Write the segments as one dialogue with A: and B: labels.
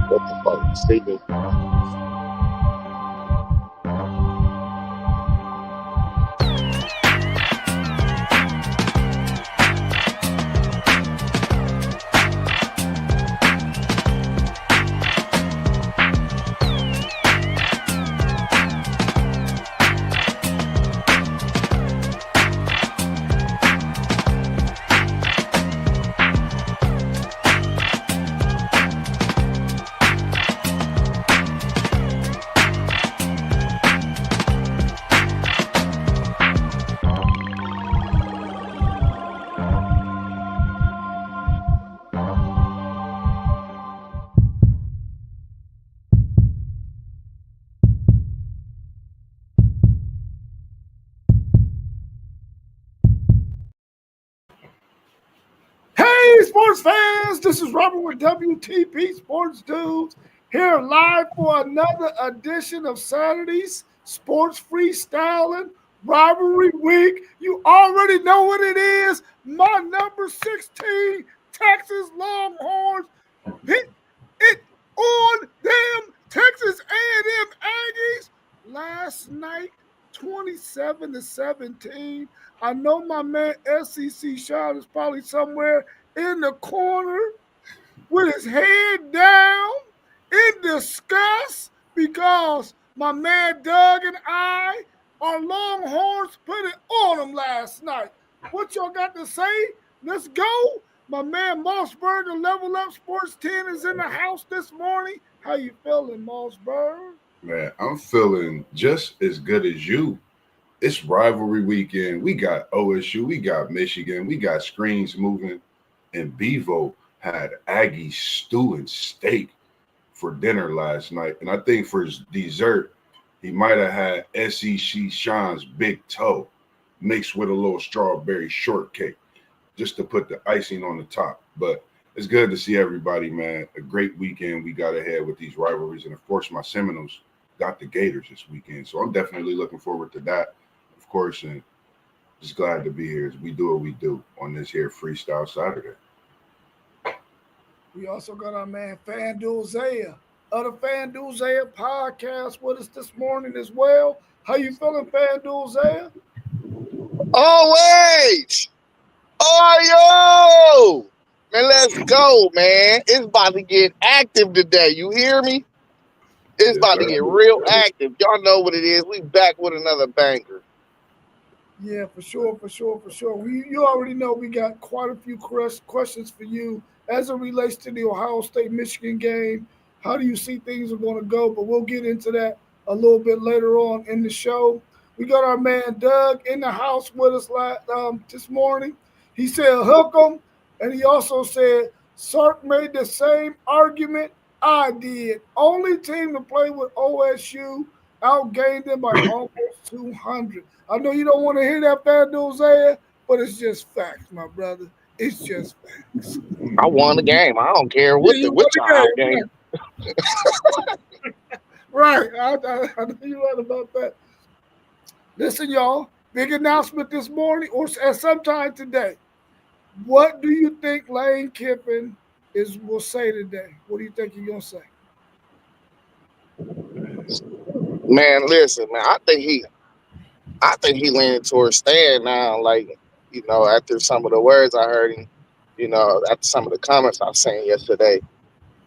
A: What the fuck? Sleeping.
B: Hey, sports fans! This is Robert with WTP Sports Dudes here live for another edition of Saturday's Sports Freestyling Rivalry Week. You already know what it is. My number 16 Texas Longhorns hit it on them Texas A&M Aggies last night, 27-17. I know my man SEC Sean is probably somewhere in the corner with his head down in disgust because my man Doug and I, our Longhorns, put it on them last night. What y'all got to say? Let's go. My man Mossberg of Level Up Sports 10 is in the house this morning. How you feeling, Mossberg?
C: Man, I'm feeling just as good as you. It's rivalry weekend. We got OSU, we got Michigan, we got screens moving, and Bevo had Aggie stew and steak for dinner last night. And I think for his dessert, he might have had SEC Sean's big toe mixed with a little strawberry shortcake just to put the icing on the top. But it's good to see everybody, man. A great weekend we got ahead with these rivalries. And, of course, my Seminoles got the Gators this weekend. So I'm definitely looking forward to that, of course, and just glad to be here as we do what we do on this here Freestyle Saturday.
B: We also got our man FanDuel Zaya of the FanDuel Zaya podcast with us this morning as well. How you feeling, FanDuel Zaya?
A: Always. Oh, yo. Man, let's go, man. It's about to get active today. You hear me? It's about to get real active. Y'all know what it is. We back with another banger.
B: Yeah, for sure. You already know we got quite a few questions for you as it relates to the Ohio State-Michigan game. How do you see things are going to go? But we'll get into that a little bit later on in the show. We got our man Doug in the house with us this morning. He said hook 'em, and he also said Sark made the same argument I did. Only team to play with OSU outgained them by almost 200. I know you don't want to hear that, FanDuel Zaya, but it's just facts, my brother. It's just facts.
A: I won the game. I don't care what y'all game.
B: Right. I know you're right about that. Listen, y'all, big announcement this morning or at sometime today. What do you think Lane Kiffin will say today? What do you think he's going to say?
A: Man, listen, man, I think he leaning towards staying now, like, after some of the words I heard him, after some of the comments I seen yesterday,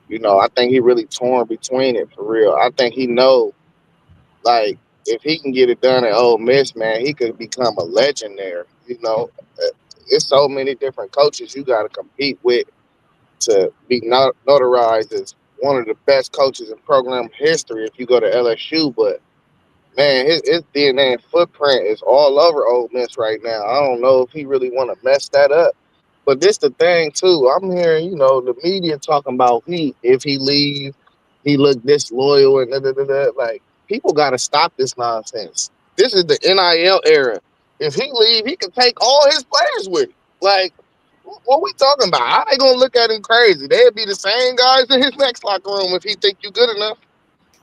A: I think he really torn between it for real. I think he know, like, if he can get it done at Ole Miss, man, he could become a legend there. It's so many different coaches you got to compete with to be notarized as one of the best coaches in program history if you go to LSU, but man, his DNA and footprint is all over Ole Miss right now. I don't know if he really want to mess that up. But this the thing, too. I'm hearing, the media talking about if he leave, he look disloyal and da-da-da-da. Like, people got to stop this nonsense. This is the NIL era. If he leave, he can take all his players with him. Like, what we talking about? How they going to look at him crazy? They'd be the same guys in his next locker room if he think you good enough.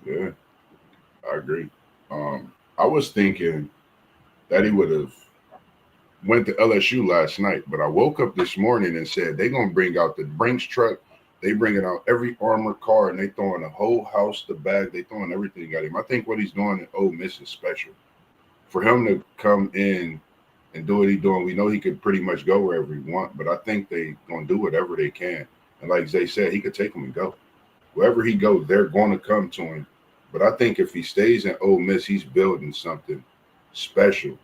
C: Yeah, I agree. I was thinking that he would have went to LSU last night, but I woke up this morning and said they're going to bring out the Brinks truck, They bringing out every armored car and they throwing the whole house, the bag, they throwing everything at him. I think what he's doing at Ole Miss is special. For him to come in and do what he's doing, we know he could pretty much go wherever he want, but I think they gonna do whatever they can. And like Zay said, he could take them and go. Wherever he goes, they're going to come to him. But I think if he stays in Ole Miss, he's building something special.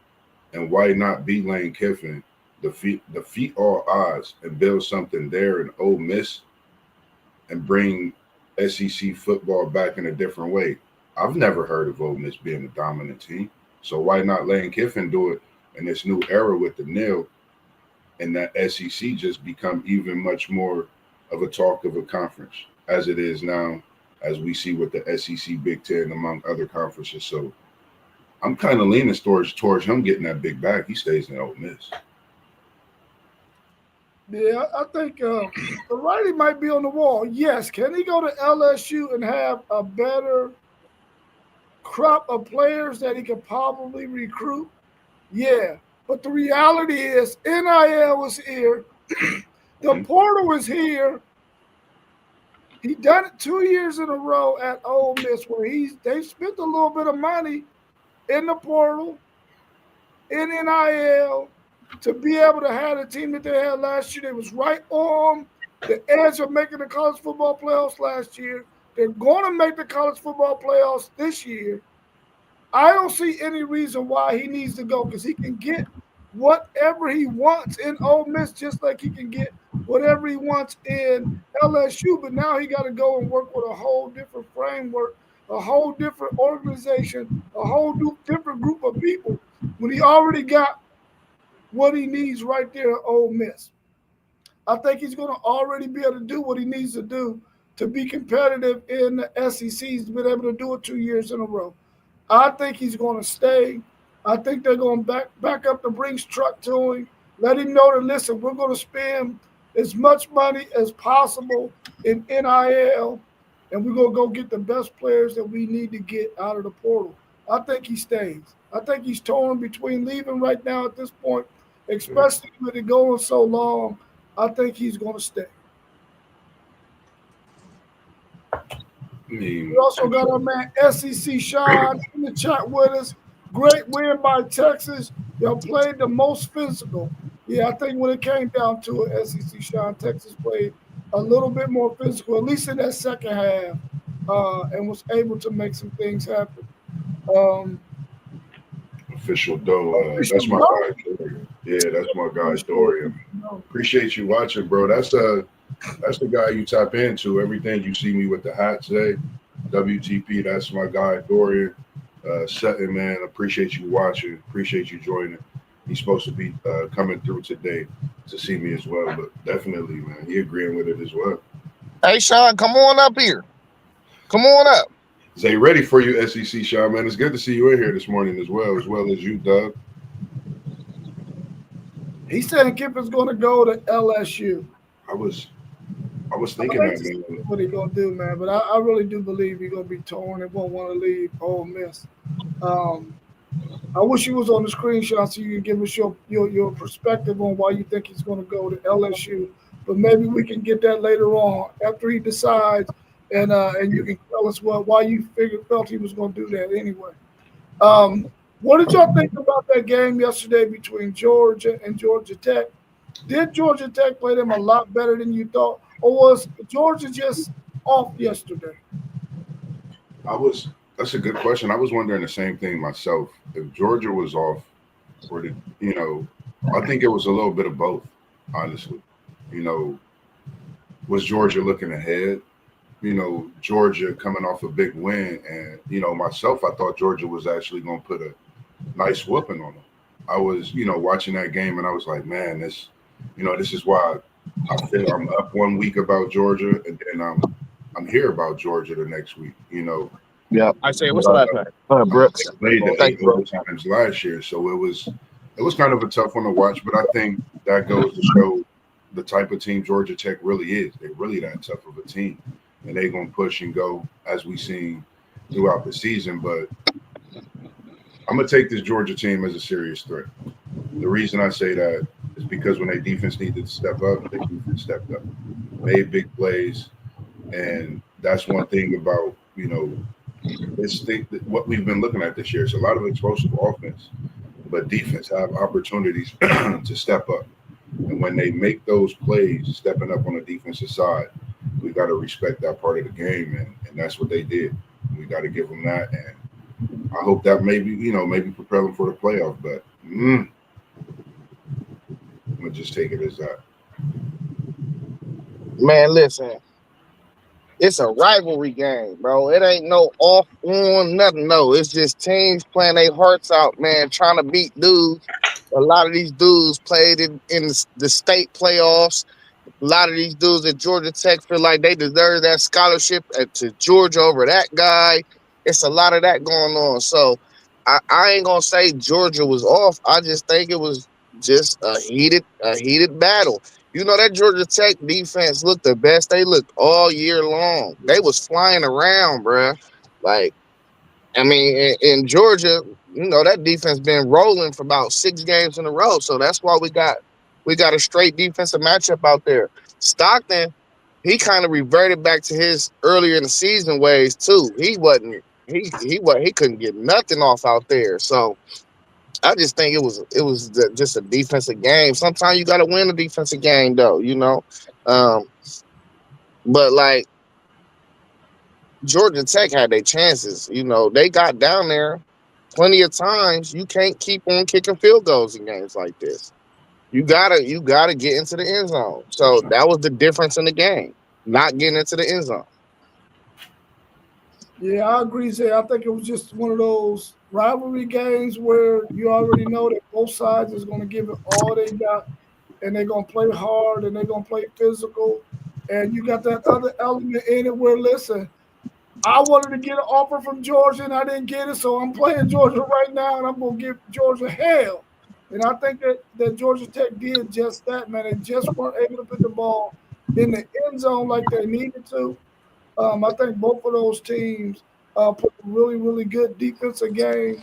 C: And why not be Lane Kiffin, defeat all odds, and build something there in Ole Miss and bring SEC football back in a different way? I've never heard of Ole Miss being a dominant team. So why not Lane Kiffin do it in this new era with the nil, and that SEC just become even much more of a talk of a conference as it is now, as we see with the SEC, Big Ten, among other conferences. So I'm kind of leaning towards him getting that big bag. He stays in Ole Miss.
B: Yeah, I think the writing might be on the wall. Yes, can he go to LSU and have a better crop of players that he could probably recruit? Yeah, but the reality is NIL is here. The portal is here. He done it 2 years in a row at Ole Miss where they spent a little bit of money in the portal, in NIL, to be able to have the team that they had last year. They was right on the edge of making the college football playoffs last year. They're going to make the college football playoffs this year. I don't see any reason why he needs to go, because he can get whatever he wants in Ole Miss, just like he can get whatever he wants in LSU. But now he got to go and work with a whole different framework, a whole different organization, a whole different group of people, when he already got what he needs right there at Ole Miss. I think he's going to already be able to do what he needs to do to be competitive in the SEC. He's been able to do it 2 years in a row. I think he's going to stay. I think they're going to back up the Brinks truck to him, let him know that, listen, we're going to spend as much money as possible in NIL, and we're going to go get the best players that we need to get out of the portal. I think he stays. I think he's torn between leaving right now at this point, especially with it going so long. I think he's going to stay. We also got our man SEC Sean in the chat with us. Great win by Texas. Y'all played the most physical. Yeah, I think when it came down to it, SEC Sean, Texas played a little bit more physical, at least in that second half, and was able to make some things happen.
C: Official Doe, that's my guy, Dorian. Yeah, that's my guy, Dorian. Appreciate you watching, bro. That's the guy you tap into. Everything you see me with the hat today, WTP, that's my guy, Dorian. Sutton, man, appreciate you watching. Appreciate you joining. He's supposed to be coming through today to see me as well, but definitely, man, he agreeing with it as well.
A: Hey, Sean, come on up here. Come on up.
C: Zay, ready for you, SEC, Sean, man. It's good to see you in here this morning as well as you, Doug.
B: He said Kiffin's going to go to LSU.
C: I was thinking that, man.
B: What he going to do, man? But I really do believe he's going to be torn and won't want to leave Ole Miss. I wish he was on the screenshot so you could give us your perspective on why you think he's going to go to LSU. But maybe we can get that later on after he decides, and you can tell us why you felt he was going to do that anyway. What did y'all think about that game yesterday between Georgia and Georgia Tech? Did Georgia Tech play them a lot better than you thought, or was Georgia just off yesterday?
C: That's a good question. I was wondering the same thing myself. If Georgia was off, or I think it was a little bit of both, honestly. Was Georgia looking ahead? Georgia coming off a big win, and myself, I thought Georgia was actually going to put a nice whooping on them. I was, watching that game, and I was like, man, this is why I feel I'm up 1 week about Georgia, and then I'm here about Georgia the next week.
A: Yeah, I say, what's that? Brooks
C: played the 8 times last year, so it was kind of a tough one to watch. But I think that goes to show the type of team Georgia Tech really is. They're really that tough of a team, and they're gonna push and go as we seen throughout the season. But I'm gonna take this Georgia team as a serious threat. The reason I say that is because when their defense needed to step up, their defense stepped up, made big plays, And that's one thing about, what we've been looking at this year. It's a lot of explosive offense, but defense have opportunities to step up. And when they make those plays, stepping up on the defensive side, we got to respect that part of the game, and that's what they did. We got to give them that, and I hope that maybe propel them for the playoff. But I'm gonna just take it as that.
A: Man, listen, it's a rivalry game, bro. It ain't no off on nothing. No, it's just teams playing their hearts out, man, trying to beat dudes. A lot of these dudes played in the state playoffs. A lot of these dudes at Georgia Tech feel like they deserve that scholarship to Georgia over that guy. It's a lot of that going on. So I ain't gonna say Georgia was off. I just think it was just a heated battle. You know that Georgia Tech defense looked the best they looked all year long. They was flying around, bruh. Like I mean, in Georgia, that defense been rolling for about 6 games in a row. So that's why we got a straight defensive matchup out there. Stockton, he kind of reverted back to his earlier in the season ways too. He couldn't get nothing off out there. So I just think it was just a defensive game. Sometimes you got to win a defensive game though. Um, but like Georgia Tech had their chances. They got down there plenty of times. You can't keep on kicking field goals in games like this. You gotta get into the end zone. So that was the difference in the game. Not getting into the end zone.
B: Yeah, I agree, Zay. I think it was just one of those rivalry games where you already know that both sides is going to give it all they got, and they're going to play hard and they're going to play physical. And you got that other element in it where, listen, I wanted to get an offer from Georgia and I didn't get it, so I'm playing Georgia right now and I'm going to give Georgia hell. And I think that Georgia Tech did just that, man. They just weren't able to put the ball in the end zone like they needed to. I think both of those teams put a really, really good defensive game.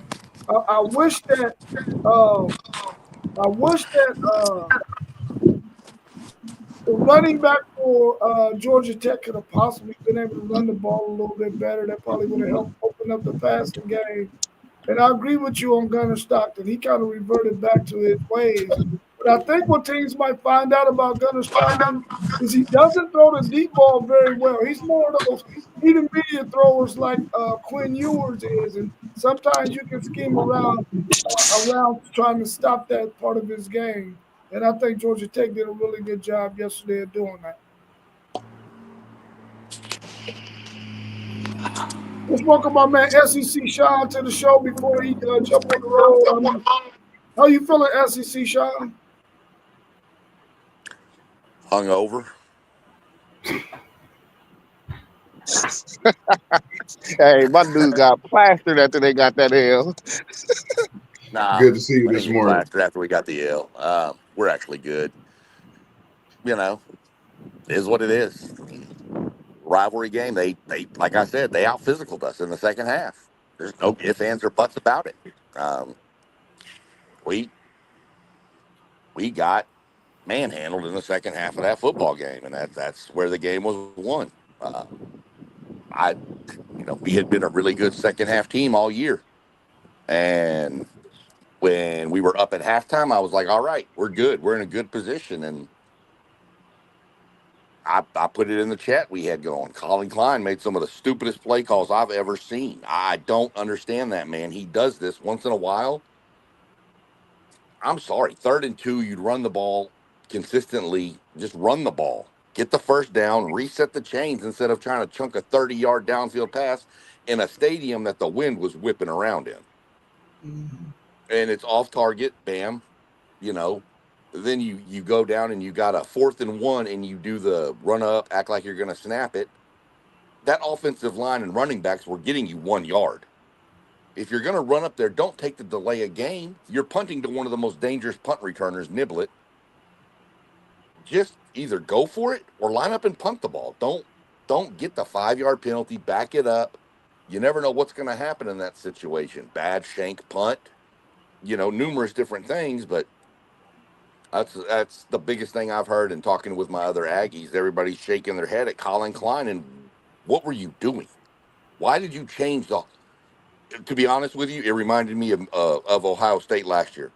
B: I wish that um, I wish that the running back for Georgia Tech could have possibly been able to run the ball a little bit better. That probably would have helped open up the passing game. And I agree with you on Gunner Stockton. He kind of reverted back to his ways. But I think what teams might find out about Gunner Stockton is he doesn't throw the deep ball very well. He's more of those intermediate throwers like Quinn Ewers is. And sometimes you can scheme around trying to stop that part of his game. And I think Georgia Tech did a really good job yesterday of doing that. Let's welcome my man SEC Sean to the show before he jump on the road. How you feeling, SEC Sean?
D: Hungover.
A: Hey, my dude got plastered after they got that L.
D: Nah,
C: Good to see you
D: we
C: this
D: didn't get
C: morning.
D: plastered after we got the L. We're actually good. You know, it is what it is. Rivalry game. They like I said, they out physicaled us in the second half. There's no ifs, ands, or buts about it. Um, we we got manhandled in the second half of that football game, and that's where the game was won. Uh, I, we had been a really good second half team all year, and when we were up at halftime, I was like, all right, we're good. We're in a good position. And I put it in the chat we had going. Colin Klein made some of the stupidest play calls I've ever seen. I don't understand that, man. He does this once in a while. I'm sorry. 3rd and 2, you'd run the ball consistently. Just run the ball. Get the first down, reset the chains instead of trying to chunk a 30-yard downfield pass in a stadium that the wind was whipping around in.
B: Mm-hmm.
D: And it's off target, bam, you know, then you go down and you got a 4th and 1 and you do the run up, act like you're going to snap it. That offensive line and running backs were getting you 1 yard. If you're going to run up there, don't take the delay of game. You're punting to one of the most dangerous punt returners, Niblet. Just either go for it or line up and punt the ball. Don't get the 5-yard penalty. Back it up. You never know what's going to happen in that situation. Bad shank punt. Numerous different things, but that's the biggest thing I've heard in talking with my other Aggies. Everybody's shaking their head at Colin Klein, and What were you doing? Why did you change the? To be honest with you, it reminded me of Ohio State last year.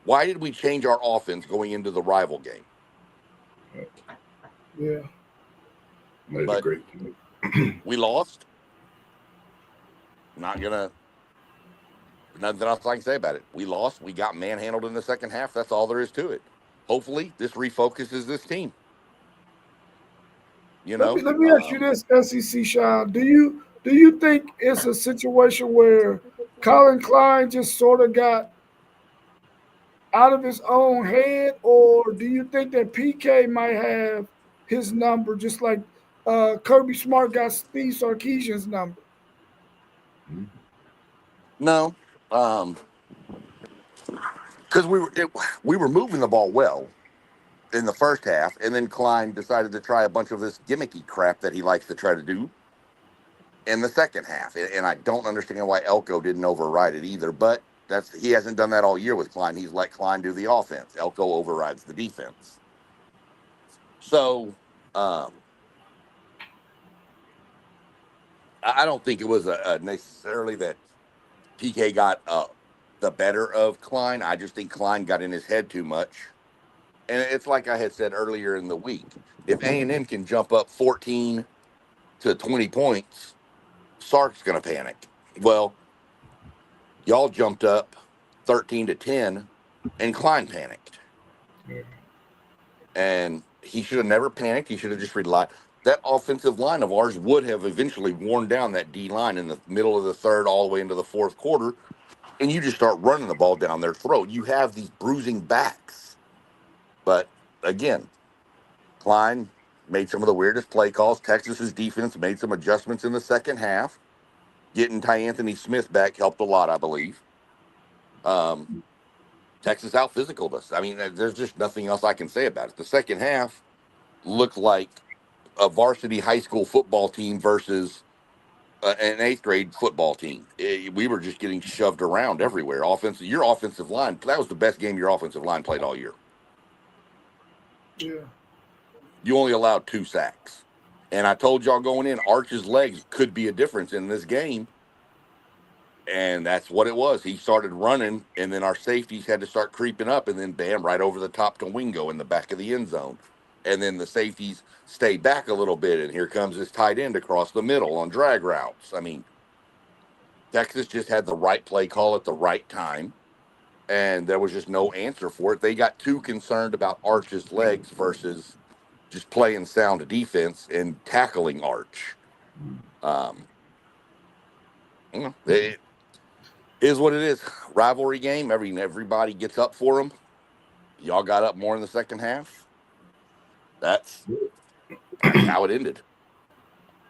D: Why did we change our offense going into the rival game?
B: Yeah.
C: Made a
D: But
C: great point.
D: we lost. Not gonna nothing else I can say about it. We lost. We got manhandled in the second half. That's all there is to it. Hopefully, this refocuses this team. You
B: Let me
D: know,
B: let me ask you this, SEC Sean. Do you think it's a situation where Colin Klein just sort of got out of his own head, or do you think that PK might have his number, just like Kirby Smart got Steve Sarkisian's number?
D: no, because we were moving the ball well in the first half, and then Klein decided to try a bunch of this gimmicky crap that he likes to try to do in the second half, and I don't understand why Elko didn't override it either. But he hasn't done that all year with Klein. He's let Klein do the offense. Elko overrides the defense. So um, I don't think it was a necessarily that PK got the better of Klein. I just think Klein got in his head too much. And it's like I had said earlier in the week. If A&M can jump up 14 to 20 points, Sark's going to panic. Well, y'all jumped up 13 to 10, and Klein panicked.
C: Yeah.
D: And he should have never panicked. He should have just relied. That offensive line of ours would have eventually worn down that D line in the middle of the third, all the way into the fourth quarter, and you just start running the ball down their throat. You have these bruising backs. But again, Klein made some of the weirdest play calls. Texas's defense made some adjustments in the second half. Getting Ty Anthony Smith back helped a lot, I believe. Um, Texas out physicaled us. I mean, there's just nothing else I can say about it. The second half looked like a varsity high school football team versus an eighth grade football team. We were just getting shoved around everywhere. Your offensive line, that was the best game your offensive line played all year.
B: Yeah.
D: You only allowed 2 sacks. And I told y'all going in, Arch's legs could be a difference in this game. And that's what it was. He started running, and then our safeties had to start creeping up, and then bam, right over the top to Wingo in the back of the end zone. And then the safeties stayed back a little bit, and here comes this tight end across the middle on drag routes. I mean, Texas just had the right play call at the right time, and there was just no answer for it. They got too concerned about Arch's legs versus just playing sound defense and tackling Arch. Um, it is what it is. Rivalry game. Everybody gets up for them. Y'all got up more in the second half. That's how it ended.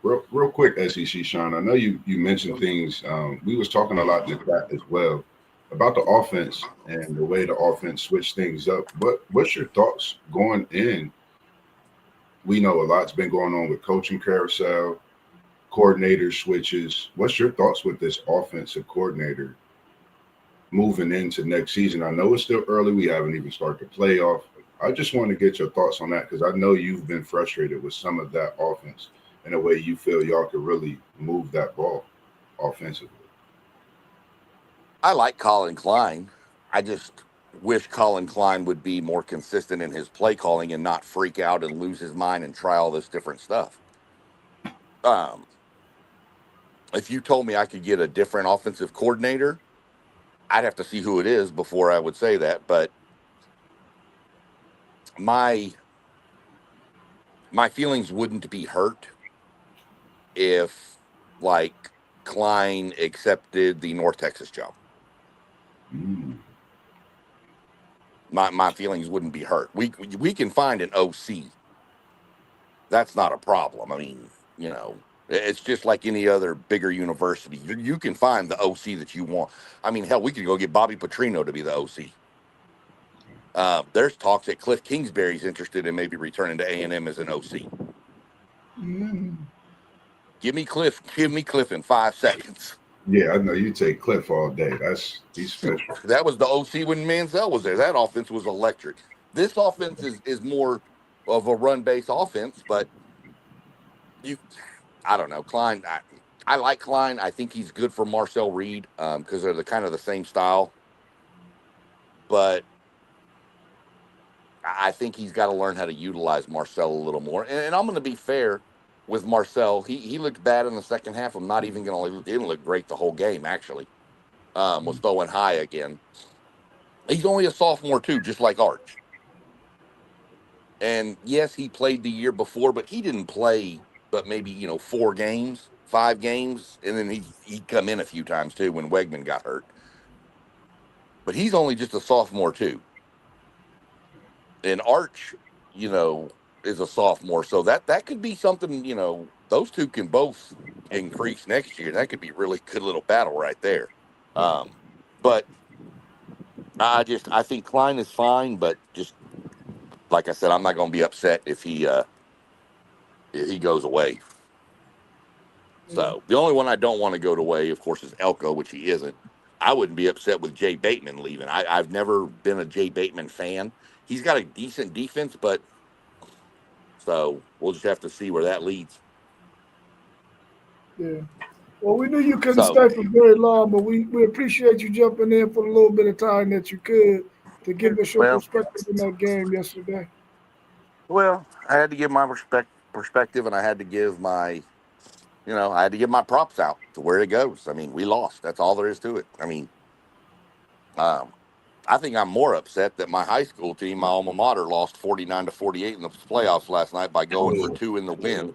C: Real quick, SEC Sean. I know you mentioned things. We was talking a lot in the chat as well about the offense and the way the offense switched things up. What's your thoughts going in? We know a lot's been going on with coaching carousel, coordinator switches. What's your thoughts with this offensive coordinator moving into next season? I know it's still early. We haven't even started the playoff. I just want to get your thoughts on that because I know you've been frustrated with some of that offense and the way you feel y'all could really move that ball offensively.
D: I like Colin Klein. I just wish Colin Klein would be more consistent in his play calling and not freak out and lose his mind and try all this different stuff. Um, if you told me I could get a different offensive coordinator, I'd have to see who it is before I would say that. But my my feelings wouldn't be hurt if, like, Klein accepted the North Texas job.
C: Mm.
D: My feelings wouldn't be hurt. We can find an OC. That's not a problem. I mean, it's just like any other bigger university. You can find the OC that you want. I mean, hell, we could go get Bobby Petrino to be the OC. There's talks that Cliff Kingsbury's interested in maybe returning to A&M as an OC.
B: Mm.
D: Give me Cliff in 5 seconds.
C: Yeah, I know you take Cliff all day. He's
D: Shoot,
C: special.
D: that was the OC when Manziel was there. That offense was electric. This offense is more of a run-based offense, but you I don't know. Klein, I like Klein. I think he's good for Marcel Reed because they're the kind of the same style. But I think he's got to learn how to utilize Marcel a little more. And I'm going to be fair with Marcel. He looked bad in the second half. I'm not even going to. He didn't look great the whole game. Actually, was throwing high again. He's only a sophomore too, just like Arch. And yes, he played the year before, but he didn't play but maybe 4 games, 5 games, and then he'd come in a few times too when Wegman got hurt. But he's only just a sophomore too. And Arch, you know, is a sophomore, so that could be something. Those two can both increase next year. That could be a really good little battle right there. Um, but I think Klein is fine, but just like I said, I'm not going to be upset if he goes away.
B: Yeah.
D: So the only one I don't want to go away, of course, is Elko, which he isn't. I wouldn't be upset with Jay Bateman leaving. I've never been a Jay Bateman fan. He's got a decent defense, but so we'll just have to see where that leads.
B: Yeah. Well, we knew you couldn't
D: So,
B: stay for very long, but we appreciate you jumping in for the little bit of time that you could to give us your
D: well,
B: perspective in that game yesterday.
D: I had to give my perspective, and I had to give I had to give my props out to where it goes. I mean, we lost. That's all there is to it. I mean, um, I think I'm more upset that my high school team, my alma mater, lost 49-48 in the playoffs last night by going for
C: Oh,
D: two in the win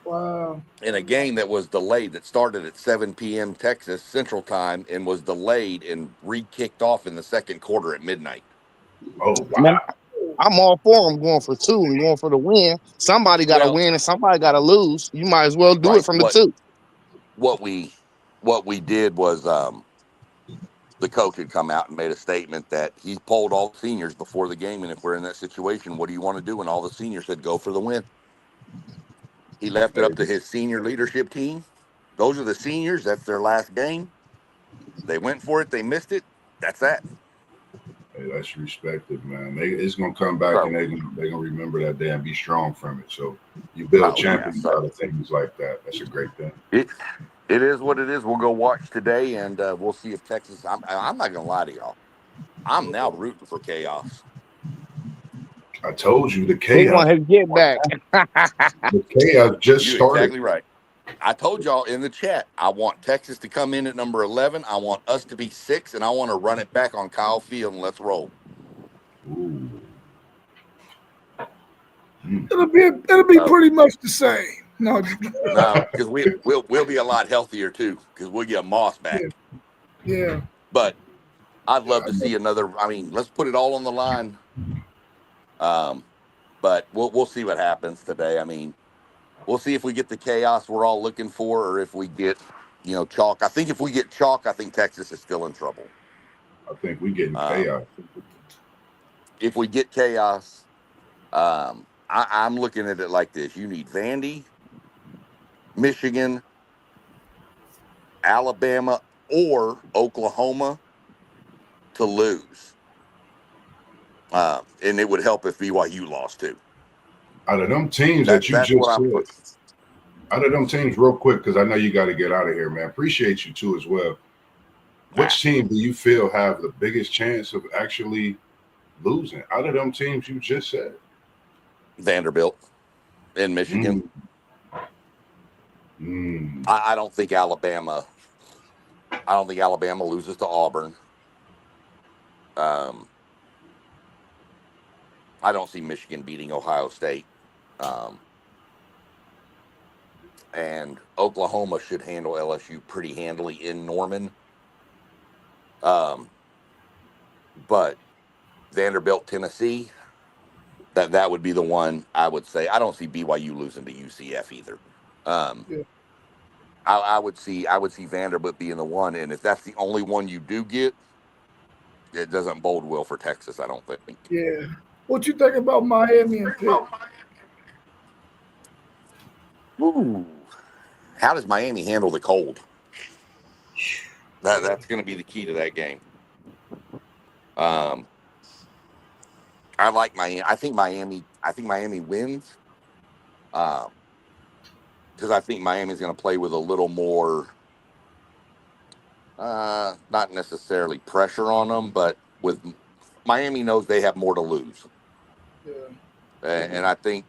B: Wow.
D: in a game that was delayed, that started at 7 p.m. Texas Central Time and was delayed and re-kicked off in the second quarter at midnight.
C: oh
A: Man,
C: wow.
A: I'm all for them going for two and going for the win. Somebody got to
D: Well,
A: win and somebody got to lose. You might as well do it
D: right.
A: from the
D: What
A: two.
D: what we what we did was the coach had come out and made a statement that he polled all the seniors before the game, and if we're in that situation, what do you want to do? And all the seniors said, "Go for the win." He left it
C: Hey,
D: up to his senior leadership team. Those are the seniors. That's their last game. They went for it. They missed it. That's that.
C: hey, that's respected, man. It's gonna come back and
D: So,
C: they're gonna remember that day and be strong from it. So you build
D: oh yeah.
C: champions out
D: So
C: of things like that. That's a great thing.
D: it it is what it is. We'll go watch today, and we'll see if Texas. I'm not gonna lie to y'all. I'm now rooting for chaos.
C: I told you the
A: He
C: chaos.
A: want his get back.
C: The chaos just
D: You're
C: started.
D: exactly right. I told y'all in the chat, I want Texas to come in at number 11. I want us to be 6, and I want to run it back on Kyle Field and let's roll.
C: Ooh. Mm.
B: It'll be
D: So
B: pretty much the same. No,
D: no, because we'll be a lot healthier too, because we'll get Moss
B: yeah,
D: back.
B: yeah,
D: But I'd
C: Yeah,
D: love to see another. I mean, let's put it all on the line. Um, but we'll see what happens today. I mean, we'll see if we get the chaos we're all looking for, or if we get chalk. I think if we get chalk, I think Texas is still in trouble.
C: I think we getting
D: Um,
C: chaos.
D: if we get chaos, I'm looking at it like this: you need Vandy, Michigan, Alabama, or Oklahoma to lose, and it would help if BYU lost too.
C: Out of them teams
D: That's
C: that you
D: that's what
C: just
D: I'm
C: said,
D: putting.
C: out of them teams, real quick, because I know you got to get out of here, man. Appreciate you too as well.
D: Ah,
C: Which team do you feel have the biggest chance of actually losing out of them teams you just said?
D: Vanderbilt in Michigan.
C: Mm, mm.
D: I don't think Alabama. I don't think Alabama loses to Auburn. Um, I don't see Michigan beating Ohio State. Um, and Oklahoma should handle LSU pretty handily in Norman. Um, but Vanderbilt, Tennessee, that would be the one I would say. I don't see BYU losing to UCF either. Um,
B: yeah,
D: I would see Vanderbilt being the one, and if that's the only one you do get, it doesn't bode well for Texas. I don't think.
B: yeah. What you think about Miami and Pitt?
D: Ooh. How does Miami handle the cold? That's going to be the key to that game. Um, I like Miami. I think Miami wins. Um, because I think Miami's going to play with a little more, not necessarily pressure on them, but with Miami knows they have more to lose.
B: Yeah.
D: And I think,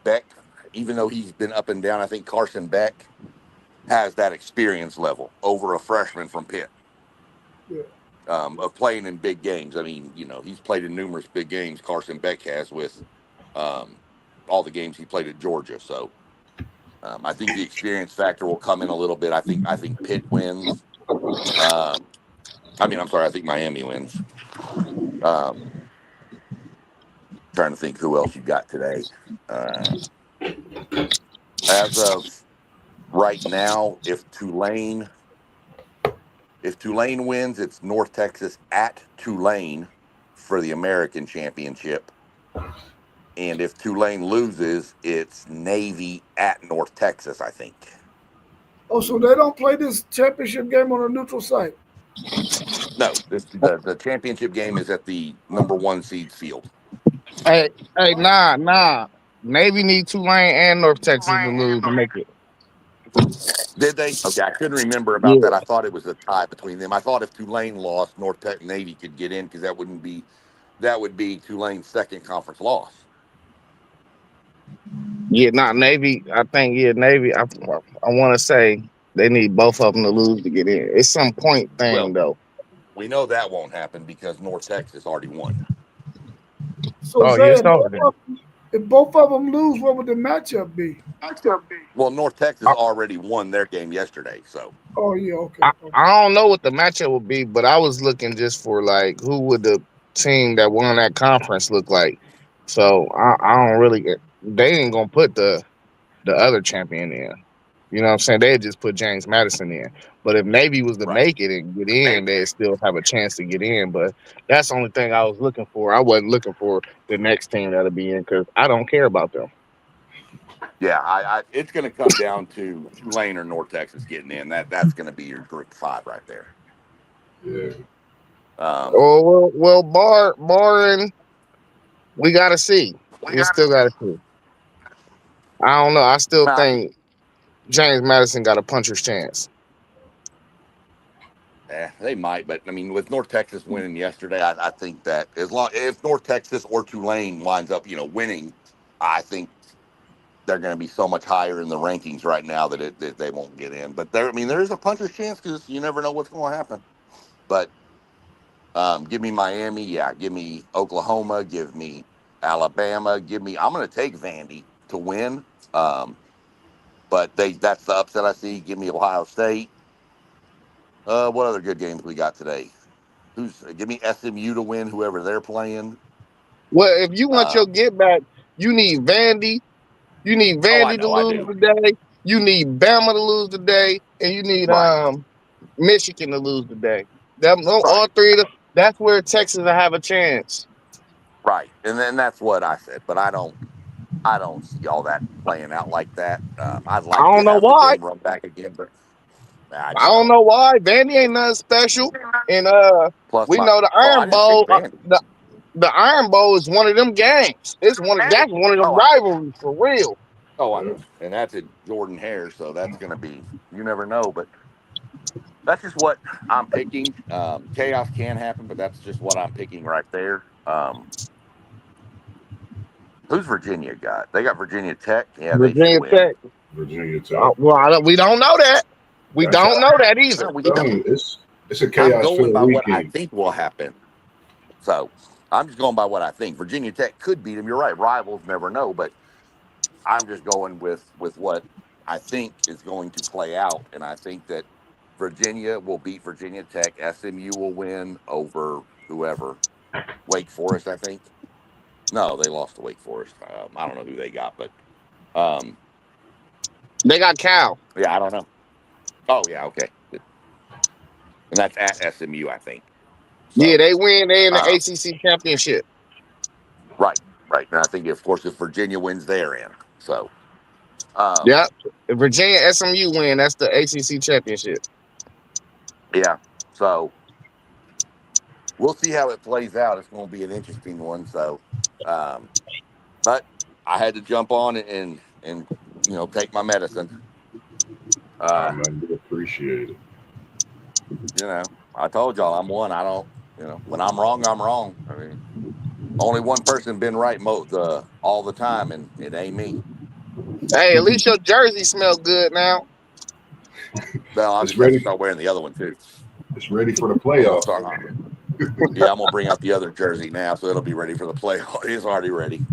D: Beck, even though he's been up and down, I think Carson Beck has that experience level over a freshman from Pitt,
B: Yeah.
D: of playing in big games. I mean, he's played in numerous big games. Carson Beck has with um, all the games he played at Georgia. So I think the experience factor will come in a little bit. I think Pitt wins. Um, I'm sorry. I think Miami wins. Um, Trying to think who else you got today. Uh, as of right now, if Tulane wins, it's North Texas at Tulane for the American Championship. And if Tulane loses, it's Navy at North Texas, I think.
B: Oh, so they don't play this championship game on a neutral site?
D: No, the championship game is at the number one seeds field.
A: Hey, hey, nah. Navy need Tulane and North Texas to lose to make it.
D: Did they? Okay, I couldn't remember about that.
A: Yeah,
D: I thought it was a tie between them. I thought if Tulane lost, North Tech Navy could get in because that would be Tulane's second conference loss.
A: yeah, not Navy. I think Navy. I want to say they need both of them to lose to get in. It's some point thing
D: Well,
A: though.
D: we know that won't happen because North Texas already won.
B: So
A: Oh
B: Zay,
A: yeah, it's over then.
B: if both of them lose, what would the matchup be?
D: Well, North Texas
A: I,
D: already won their game yesterday, so
B: Oh yeah, okay,
A: I
B: okay.
A: I don't know what the matchup would be, but I was looking just for like who would the team that won that conference look like. So I don't really. They ain't gonna put the other champion in. You know what I'm saying? They'd just put James Madison in. But if Navy was to
D: right.
A: make it and get in, they'd still have a chance to get in. But that's the only thing I was looking for. I wasn't looking for the next team that'll be in because I don't care about them.
D: Yeah, it's going to come down to Tulane or North Texas getting in. That's going to be your group five right there.
C: Yeah.
D: Um,
A: Oh well, barring we gotta see. We still gotta see. I don't know. I still
D: nah,
A: think James Madison got a puncher's chance.
D: they might, but I mean, with North Texas winning yesterday, I think that if North Texas or Tulane winds up, winning, I think they're going to be so much higher in the rankings right now that they won't get in. But there is a puncher's chance because you never know what's going to happen. But give me Miami, yeah. Give me Oklahoma. Give me Alabama. Give me. I'm going to take Vandy to win. Um, but that's the upset I see. Give me Ohio State. What other good games we got today? Give me SMU to win whoever they're playing.
A: Well, if you want your
D: Um,
A: get back, you need Vandy. You need
D: oh, I
A: Vandy to
D: know, I
A: lose
D: do.
A: today. You need Bama to lose today, and you need
D: Right,
A: Michigan to lose today. Them all
D: right,
A: three of them. That's where Texas will have a chance.
D: right. And then that's what I said. But I don't see all that playing out like that. I'd
A: I
D: like to
A: don't know
D: have the
A: why.
D: game run back again, but I
A: I
D: just
A: don't
D: don't.
A: know why. Vandy ain't nothing special, and
D: Plus,
A: we know the
D: I
A: Iron
D: didn't pick
A: Bowl.
D: Vandy.
A: The Iron Bowl is one of them games. That's one of them
D: Oh, I know.
A: rivalries for real.
D: Oh, I
C: Yeah.
D: know. And that's at Jordan Hare, so that's going to be. You never know, but that's just what I'm picking. Chaos can happen, but that's just what I'm picking right there. Who's Virginia got? They got Virginia Tech. Yeah, they should
A: Virginia
D: win.
A: Tech.
C: Virginia Tech.
A: Well, we don't know that. We
C: That's
A: don't know that either.
D: No, we
C: telling
D: don't.
C: you, it's a
D: I'm
C: chaos
D: going
C: filled
D: by what I
C: weekend.
D: think will happen. So I'm just going by what I think. Virginia Tech could beat them. You're right. Rivals never know, but I'm just going with what I think is going to play out, and I think that Virginia will beat Virginia Tech. SMU will win over whoever. Wake Forest, I think. No, they lost to Wake Forest. I don't know who they got, but um,
A: They got Cal.
D: yeah, I don't know. Oh yeah, okay, and that's at SMU, I think.
A: Yeah,
D: So
A: they win. They in the
D: um,
A: ACC championship.
D: right, right, and I think of course if Virginia wins, they're in. So um,
A: Yep. If Virginia SMU win, that's the ACC championship.
D: yeah, so we'll see how it plays out. It's going to be an interesting one. So, um, but I had to jump on and take my medicine.
C: Oh
D: Uh,
C: man, we appreciate it.
D: I told y'all I'm one. I don't. When I'm wrong, I'm wrong. I mean, only one person been right all the time, and it ain't me.
A: Hey, at least your jersey smell good now.
D: Well, I'll
C: It's
D: just have to
C: ready.
D: start wearing the other one too.
C: It's ready for the
D: I'm gonna
C: playoffs.
D: start. Yeah, I'm gonna bring out the other jersey now, so it'll be ready for the playoff. It's already ready.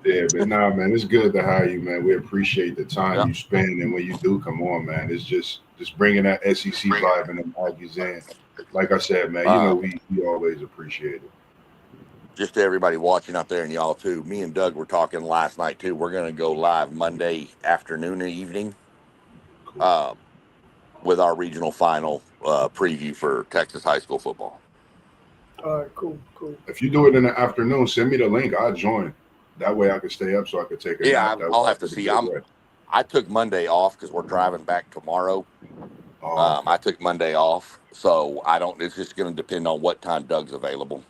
C: Yeah, but nah, man, it's good to have you, man. We appreciate the time
D: Yeah.
C: you spend, and when you do come on, man, it's just bringing that SEC vibe and them Aggies in. Like I said, man, you know
D: Uh,
C: we always appreciate it.
D: just to everybody watching out there and y'all too. Me and Doug were talking last night too. We're gonna go live Monday afternoon and evening
C: Cool.
D: uh, with our regional final preview for Texas high school football.
B: All right, cool, cool.
C: If you do it in the afternoon, send me the link. I'll join. That way I can stay up so I can take a
D: Yeah,
C: nap. That way
D: I'll
C: I
D: have to
C: get a
D: see.
C: good rest.
D: I took Monday off because we're driving back tomorrow.
C: Oh, okay.
D: I took Monday off, so I don't. It's just going to depend on what time Doug's available.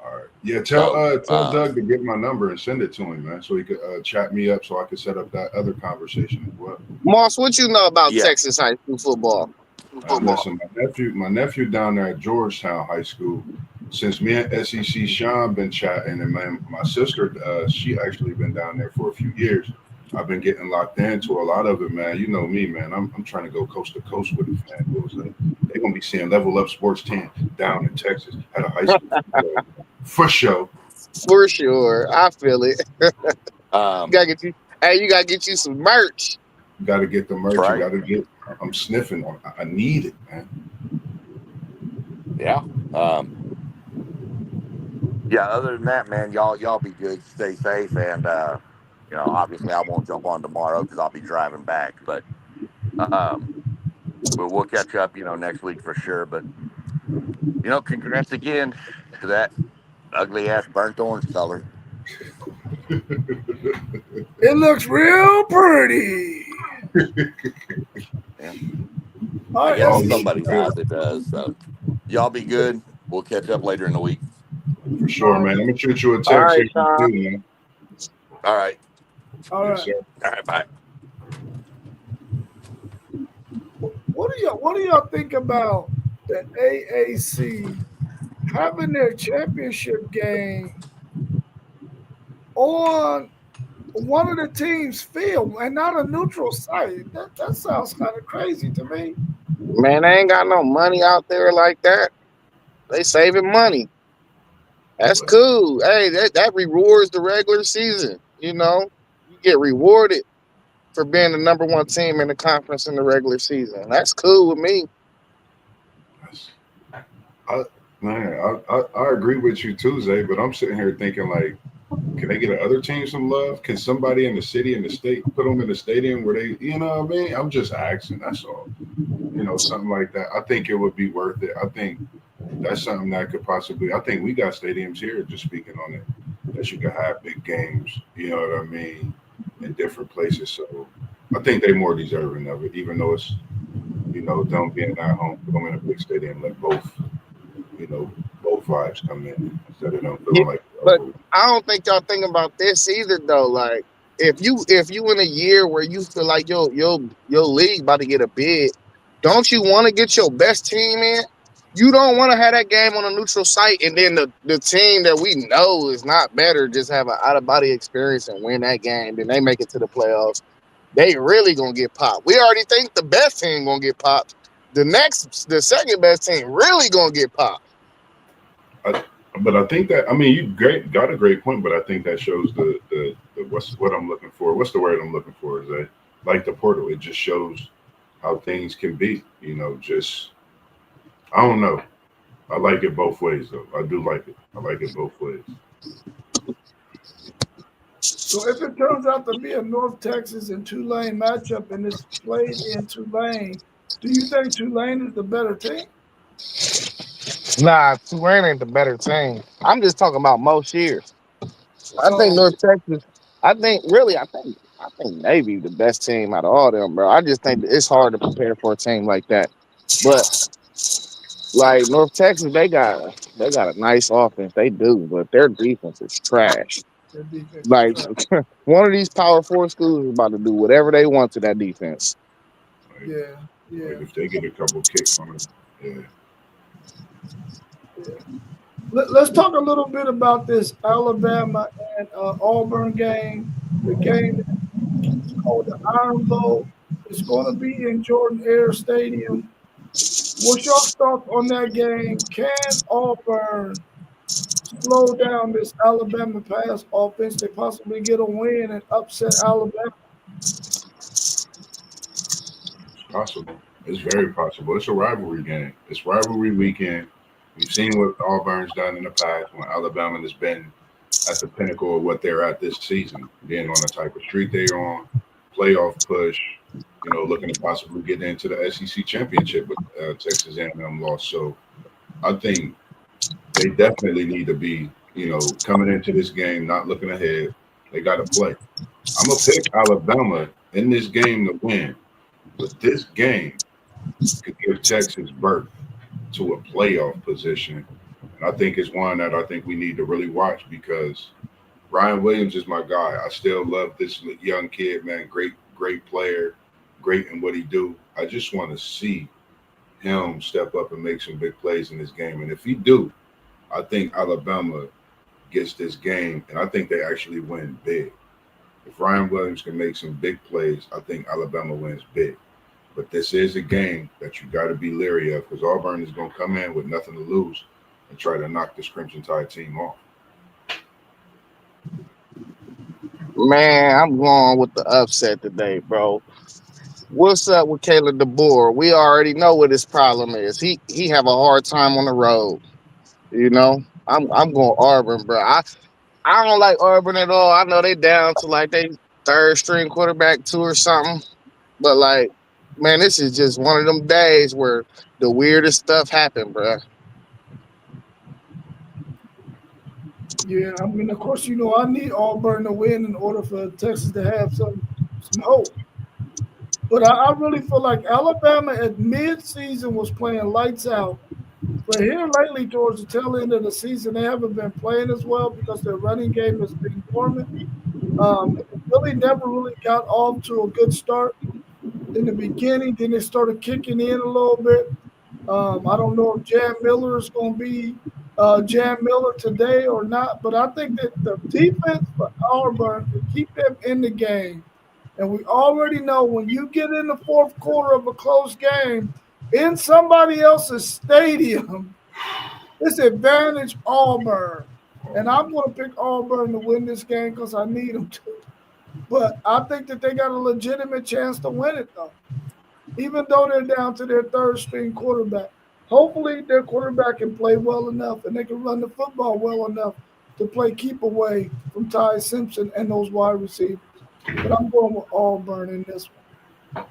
C: All right. Yeah,
D: So,
C: tell Doug to get my number and send it to him, man, so he could chat me up so I could set up that other conversation as well.
A: Moss, what you know about
D: yeah,
A: Texas high school football?
C: Listen, my nephew down there at Georgetown High School. Since me and SEC Sean been chatting, and my sister, she actually been down there for a few years. I've been getting locked into a lot of it, man. You know me, man. I'm trying to go coast to coast with it, fan. Like, they're gonna be seeing Level Up Sports 10 down in Texas at a high school football game. For sure.
A: For sure, I feel it. You
D: um,
A: gotta get you. Hey, you gotta get you some merch.
C: You got to get the
D: that's
C: merch. You
D: right.
C: got to get. I'm sniffing on. I need it, man.
D: Yeah. Um, yeah. Other than that, man, y'all be good, stay safe, and obviously I won't jump on tomorrow because I'll be driving back, um, but we'll catch up, next week for sure. But congrats again to that ugly ass burnt orange color.
B: It looks real pretty.
D: Yeah.
B: All
D: I
B: right,
D: guess
C: Oh,
D: in
C: look
B: SEC.
D: somebody's
C: good
D: eyes it does. So y'all be good. We'll catch up later in the week.
C: for
B: All
C: sure,
B: right,
C: man. I'm gonna shoot you a
A: All
C: text
A: right,
C: here
A: Sean.
C: too, man.
D: All right.
B: all
C: Yes,
B: right.
C: sir.
D: All right. Bye.
B: What do y'all think about the AAC having their championship game on one of the team's field and not a neutral site? That sounds kind of crazy to me.
A: Man, they ain't got no money out there like that. They saving money. That's
C: Well,
A: cool. Hey, that rewards the regular season. You get rewarded for being the number one team in the conference in the regular season. That's cool with me.
C: that's, I, man, I agree with you too, Zay. But I'm sitting here thinking like, can they get another team some love? Can somebody in the city and the state put them in the stadium where they, you know what I mean? I'm just asking. That's all. Something like that. I think it would be worth it. I think that's something that could possibly. I think we got stadiums here. Just speaking on it, that you could have big games. You know what I mean, in different places. So I think they more deserving of it, even though it's them being at home, put them in a big stadium, let you know both vibes come in instead of them
A: Yeah,
C: feeling like
A: but
C: over.
A: I don't think y'all think about this either though. Like if you in a year where you feel like your league about to get a bid, don't you want to get your best team in? You don't want to have that game on a neutral site and then the team that we know is not better just have an out of body experience and win that game. Then they make it to the playoffs. They really gonna get popped. We already think the best team gonna get popped. The second best team really gonna get popped.
C: I, but I think that you got a great point, but I think that shows the what I'm looking for. What's the word I'm looking for? Is that like the portal? It just shows how things can be. Just I don't know. I like it both ways though. I do like it. I like it both ways.
B: So if it turns out to be a North Texas and Tulane matchup and it's played in Tulane, do you think Tulane is the better team?
A: Nah, Tulane ain't the better team. I'm just talking about most years. I think
B: Oh,
A: North Texas. I think Navy the best team out of all them, bro. I just think it's hard to prepare for a team like that. But like North Texas, they got a nice offense. They do, but their defense is trash.
B: their defense is
A: Like
B: trash.
A: one of these Power Four schools is about to do whatever they want to that defense.
B: Yeah, yeah,
C: Like if they get a couple kicks on it, yeah,
B: yeah. Let's talk a little bit about this Alabama and Auburn game. The game is called the Iron Bowl. It's going to be in Jordan Air Stadium. What's your thoughts on that game? Can Auburn slow down this Alabama pass offense? They possibly get a win and upset Alabama.
C: it's possible. It's very possible. It's a rivalry game. It's rivalry weekend. We've seen what Auburn's done in the past when Alabama has been at the pinnacle of what they're at this season, being on the type of streak they're on, playoff push, looking to possibly get into the SEC championship with Texas A&M loss. So I think they definitely need to be, coming into this game not looking ahead. They got to play. I'm gonna pick Alabama in this game to win, but this game could give Texas birth to a playoff position, and I think it's one that I think we need to really watch because Ryan Williams is my guy. I still love this young kid, man. Great, great player, great in what he do. I just want to see him step up and make some big plays in this game. And if he do, I think Alabama gets this game, and I think they actually win big. If Ryan Williams can make some big plays, I think Alabama wins big. But this is a game that you got to be leery of because Auburn is going to come in with nothing to lose and try to knock this Crimson Tide team off.
A: Man, I'm going with the upset today, bro. What's up with Caleb DeBoer? We already know what his problem is. He have a hard time on the road. You know, I'm going Auburn, bro. I don't like Auburn at all. I know they down to like they third string quarterback two or something, but like, man, this is just one of them days where the weirdest stuff happened, bro.
B: Yeah, I mean, of course, I need Auburn to win in order for Texas to have some hope. But I really feel like Alabama at mid-season was playing lights out. But here lately, towards the tail end of the season, they haven't been playing as well because their running game has been dormant. It really never really got off to a good start in the beginning. Then it started kicking in a little bit. I don't know if Jan Miller is going to be Jan Miller today or not, but I think that the defense for Auburn can keep them in the game. And we already know when you get in the fourth quarter of a close game in somebody else's stadium, it's advantage Auburn. And I'm going to pick Auburn to win this game because I need them to. But I think that they got a legitimate chance to win it, though, even though they're down to their third string quarterback. Hopefully, their quarterback can play well enough and they can run the football well enough to play keep away from Ty Simpson and those wide receivers. But I'm going with Auburn in this one.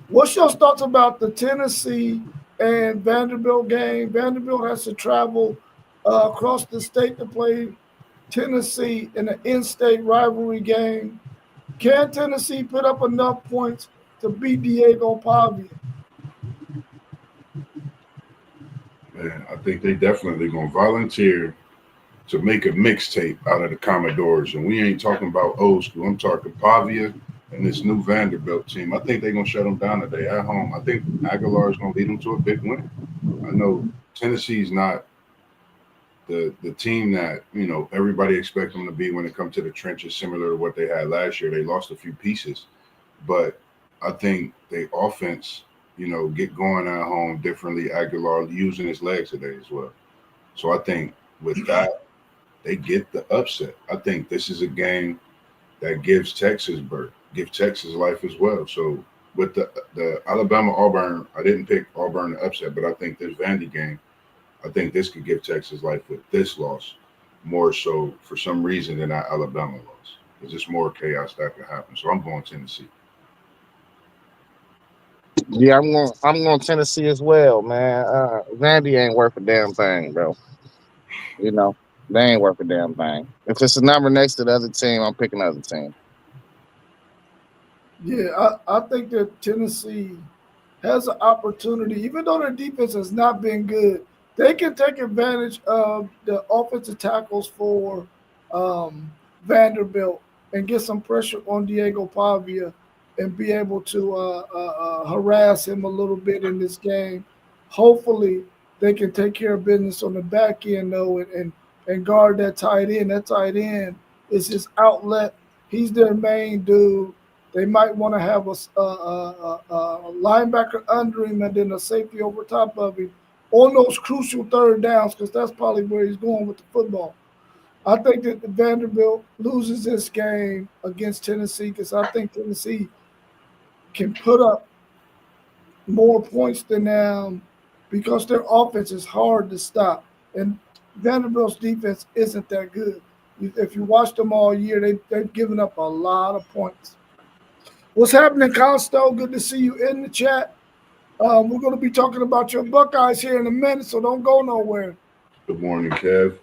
B: What's your thoughts about the Tennessee and Vanderbilt game? Vanderbilt has to travel across the state to play Tennessee in an in-state rivalry game. Can Tennessee put up enough points to beat Diego Pavia?
C: Man, I think they definitely gonna volunteer to make a mixtape out of the Commodores, and we ain't talking about old school. I'm talking Pavia and this new Vanderbilt team. I think they're gonna shut them down today at home. I think Aguilar is gonna lead them to a big win. I know Tennessee's not the team that everybody expects them to be when it comes to the trenches, similar to what they had last year. They lost a few pieces, but I think they offense, get going at home differently. Aguilar using his legs today as well. So I think with that, they get the upset. I think this is a game that gives Texas birth, give Texas life as well. So with the Alabama Auburn, I didn't pick Auburn to upset, but I think this Vandy game, I think this could give Texas life with this loss more so for some reason than that Alabama loss. Because there's more chaos that could happen. So I'm going Tennessee.
A: Yeah, I'm going Tennessee as well, man. Vandy ain't worth a damn thing, bro. You know, they ain't worth a damn thing. If it's a number next to the other team, I'm picking the other team.
B: Yeah, I think that Tennessee has an opportunity, even though their defense has not been good, they can take advantage of the offensive tackles for Vanderbilt and get some pressure on Diego Pavia. and be able to harass him a little bit in this game. Hopefully, they can take care of business on the back end though, and guard that tight end. That tight end is his outlet. He's their main dude. They might want to have a linebacker under him and then a safety over top of him on those crucial third downs because that's probably where he's going with the football. I think that Vanderbilt loses this game against Tennessee because I think Tennessee can put up more points than them because their offense is hard to stop. And Vanderbilt's defense isn't that good. If you watch them all year, they've given up a lot of points. What's happening, Costo? Good to see you in the chat. We're going to be talking about your Buckeyes here in a minute, so don't go nowhere.
C: Good morning, Kev.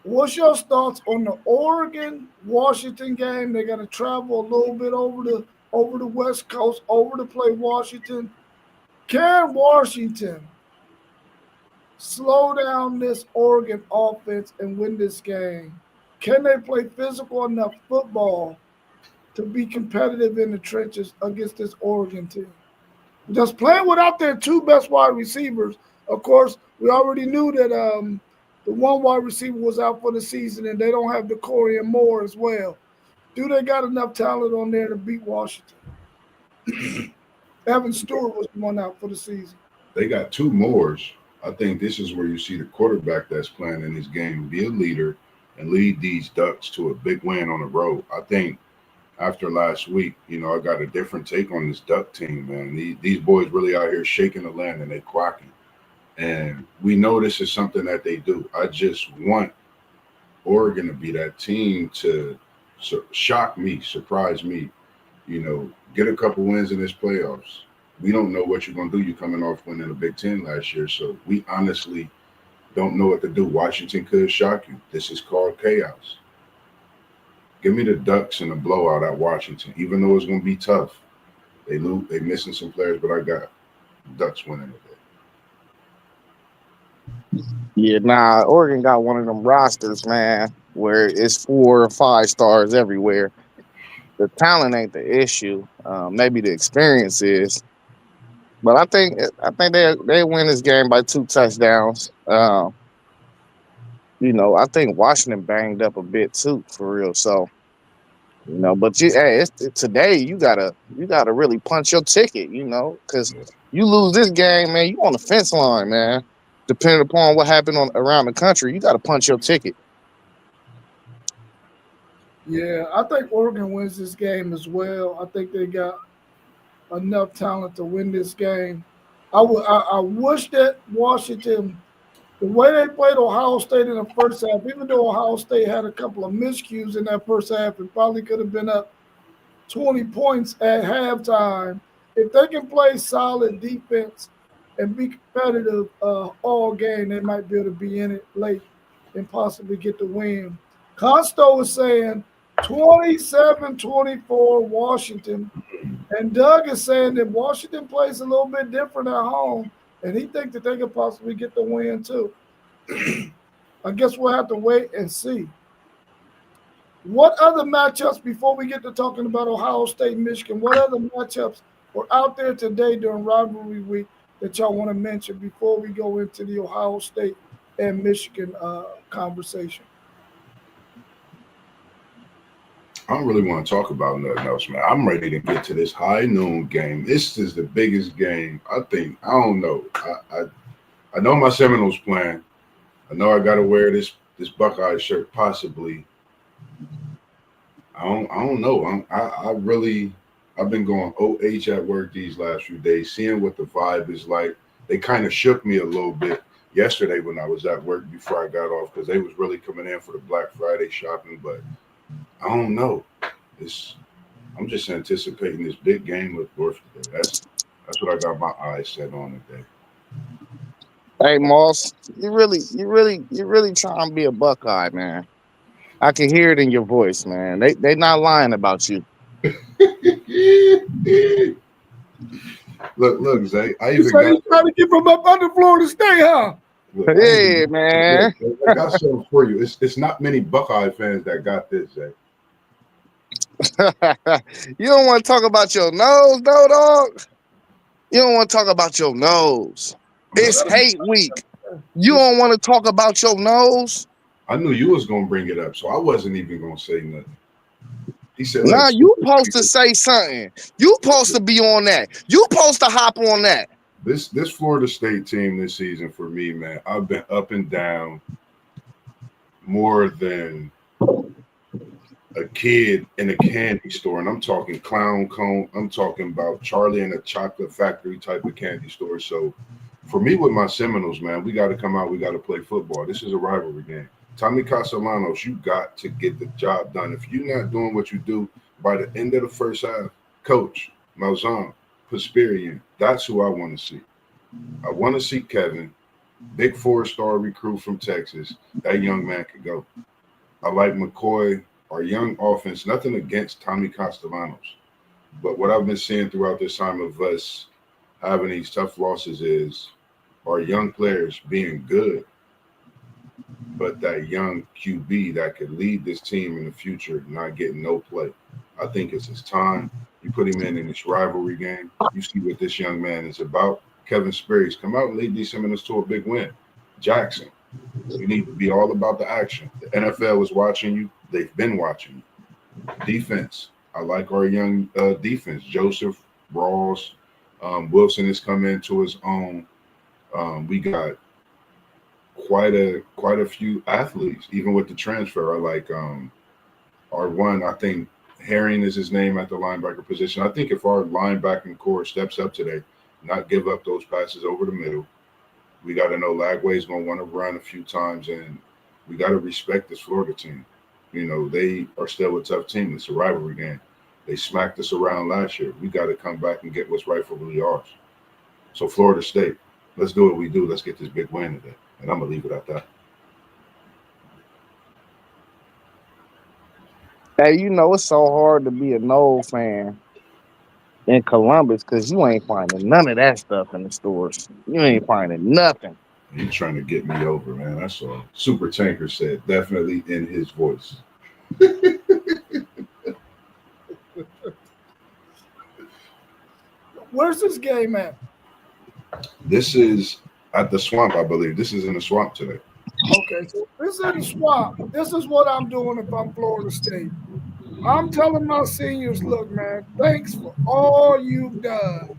B: What's your thoughts on the Oregon-Washington game? They got to travel a little bit over the West Coast, over to play Washington. Can Washington slow down this Oregon offense and win this game? Can they play physical enough football to be competitive in the trenches against this Oregon team? Just playing without their two best wide receivers. Of course, we already knew that the one wide receiver was out for the season, and they don't have Decory and Moore as well. Do they got enough talent on there to beat Washington? Evan Stewart was the one out for the season.
C: They got two Moores. I think this is where you see the quarterback that's playing in this game be a leader and lead these Ducks to a big win on the road. I think after last week, I got a different take on this Duck team, man. These boys really out here shaking the land and they quacking. And we know this is something that they do. I just want Oregon to be that team to shock me, surprise me, get a couple wins in this playoffs. We don't know what you're going to do. You're coming off winning the Big Ten last year. So we honestly don't know what to do. Washington could shock you. This is called chaos. Give me the Ducks in a blowout at Washington, even though it's going to be tough. They missing some players, but I got Ducks winning today.
A: Yeah, nah, Oregon got one of them rosters, man, where it's 4 or 5 stars everywhere. The talent ain't the issue. Maybe the experience is. But I think they win this game by 2 touchdowns. I think Washington banged up a bit too, for real. So, but today you gotta really punch your ticket, because you lose this game, man, you on the fence line, man. Depending upon what happened around the country, you got to punch your ticket.
B: Yeah, I think Oregon wins this game as well. I think they got enough talent to win this game. I wish that Washington, the way they played Ohio State in the first half, even though Ohio State had a couple of miscues in that first half, it probably could have been up 20 points at halftime. If they can play solid defense and be competitive all game, they might be able to be in it late and possibly get the win. Costo was saying 27-24 Washington. And Doug is saying that Washington plays a little bit different at home, and he thinks that they could possibly get the win too. I guess we'll have to wait and see. What other matchups, before we get to talking about Ohio State and Michigan, what other matchups were out there today during rivalry week that y'all want to mention before we go into the Ohio State and Michigan conversation?
C: I don't really want to talk about nothing else, man. I'm ready to get to this high noon game. This is the biggest game. I don't know. I know my Seminoles playing. I know I got to wear this Buckeye shirt possibly. I don't know. I've been going OH at work these last few days, seeing what the vibe is like. They kind of shook me a little bit yesterday when I was at work before I got off because they was really coming in for the Black Friday shopping, but I don't know. I'm just anticipating this big game with North today. That's what I got my eyes set on today.
A: Hey, Moss, you really trying to be a Buckeye, man. I can hear it in your voice, man. They not lying about you.
C: Look, Zay. I
B: even got you trying to get from up under Florida State, huh?
C: Look,
A: yeah, man.
C: I got something for you. It's not many Buckeye fans that got this, Zay.
A: You don't want to talk about your nose, though, dog. You don't want to talk about your nose. It's hate week. You
B: For sure.
A: don't want to talk about your nose.
C: I knew you was gonna bring it up, so I wasn't even gonna say nothing. He said, "Let
A: Now
C: us
A: you supposed to say something. You supposed to be on that. You supposed to hop on that.
C: this Florida State team this season for me, man. I've been up and down more than a kid in a candy store, and I'm talking clown cone. I'm talking about Charlie and the Chocolate Factory type of candy store. So, for me with my Seminoles, man, we got to come out. We got to play football. This is a rivalry game. Tommy Castellanos, you got to get the job done. If you're not doing what you do by the end of the first half, Coach Malzahn, Pasperian, that's who I want to see. I want to see Kevin, big 4-star recruit from Texas. That young man could go. I like McCoy, our young offense. Nothing against Tommy Castellanos, but what I've been seeing throughout this time of us having these tough losses is our young players being good, but that young QB that could lead this team in the future not getting no play. I think it's his time. You put him in this rivalry game. You see what this young man is about. Kevin Sperry's come out and lead these Seminoles to a big win. Jackson, you need to be all about the action. The NFL is watching you. They've been watching you. Defense. I like our young defense. Joseph, Rawls, Wilson has come into his own. We got quite a few athletes, even with the transfer. I like our one. I think Herring is his name at the linebacker position. I think if our linebacking core steps up today, not give up those passes over the middle, we got to know Lagway's going to want to run a few times, and we got to respect this Florida team. You know, they are still a tough team. It's a rivalry game. They smacked us around last year. We got to come back and get what's rightfully ours. So, Florida State, let's do what we do. Let's get this big win today. And I'm going to leave it at that.
A: Hey, you know it's so hard to be a Noel fan in Columbus because you ain't finding none of that stuff in the stores. You ain't finding nothing.
C: He's trying to get me over, man. That's all. Super Tanker said, definitely in his voice.
B: Where's this game at?
C: This is at the swamp, I believe. This is in the swamp today.
B: Okay, so this is in the swamp. This is what I'm doing if I'm Florida State. I'm telling my seniors, look, man, thanks for all you've done.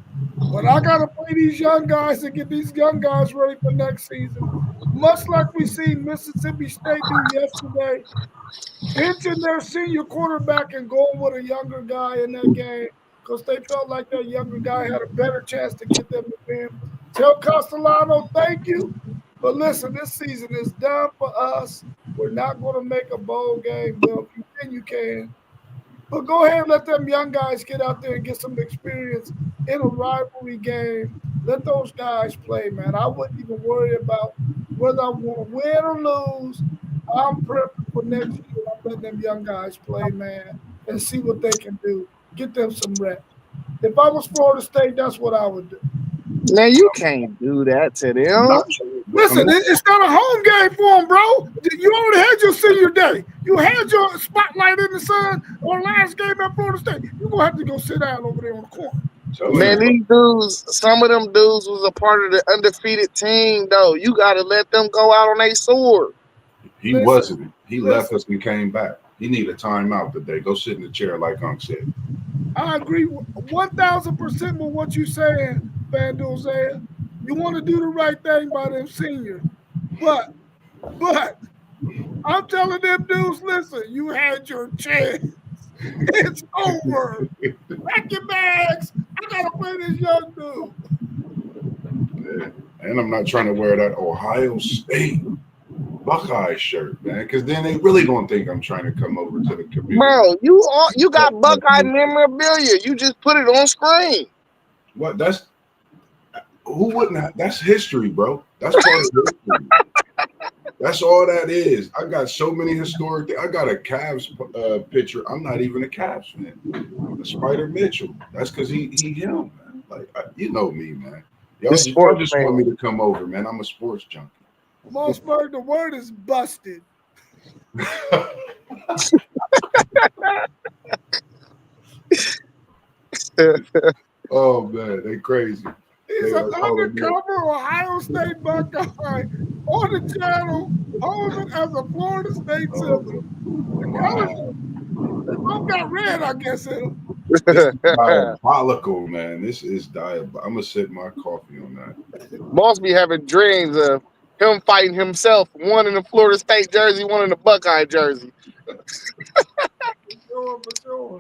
B: But I got to play these young guys and get these young guys ready for next season. Much like we seen Mississippi State do yesterday, benching their senior quarterback and going with a younger guy in that game because they felt like that younger guy had a better chance to get them to win. Tell Castellano, thank you. But listen, this season is done for us. We're not going to make a bowl game. Well, if you can, you can. But go ahead and let them young guys get out there and get some experience in a rivalry game. Let those guys play, man. I wouldn't even worry about whether I want to win or lose. I'm prepping for next year. I'm letting them young guys play, man, and see what they can do. Get them some reps. If I was Florida State, that's what I would do.
A: Man, you can't do that to them.
B: Listen, it's not a home game for them, bro. You already had your senior day. You had your spotlight in the sun on last game at Florida State. You're going to have to go sit down over there on the corner.
A: Man, these dudes, some of them dudes was a part of the undefeated team, though. You got to let them go out on their sword.
C: He wasn't. He left us and came back. He needed a timeout today. Go sit in the chair, like Unc said.
B: I agree 1,000% with what you're saying, FanDuel said. You want to do the right thing by them seniors. But I'm telling them dudes, listen, you had your chance. It's over. Pack your bags. I got to play this young dude.
C: Yeah. And I'm not trying to wear that Ohio State Buckeye shirt, man, because then they really gonna think I'm trying to come over to the community.
A: Bro, you got Buckeye memorabilia. You just put it on screen.
C: What? That's who wouldn't have? That's history, bro. That's part of history. That's all that is. I got so many historic. I got a Cavs picture. I'm not even a Cavs fan. I'm a Spider Mitchell. That's because he him, man. Like you know me, man. Y'all just want me to come over, man. I'm a sports junkie.
B: Mossberg, the word is busted.
C: Oh man, they crazy.
B: He's
C: They
B: an
C: that's all they do.
B: undercover Ohio State Buckeye on the channel, posing as a Florida State citizen. The colors,
C: Wow.
B: they both got red, I guess, in them.
C: This is diabolical, man. This is diabolical. I'm gonna sip my coffee on that.
A: Boss be having dreams of him fighting himself, one in the Florida State jersey, one in the Buckeye jersey.
B: For sure.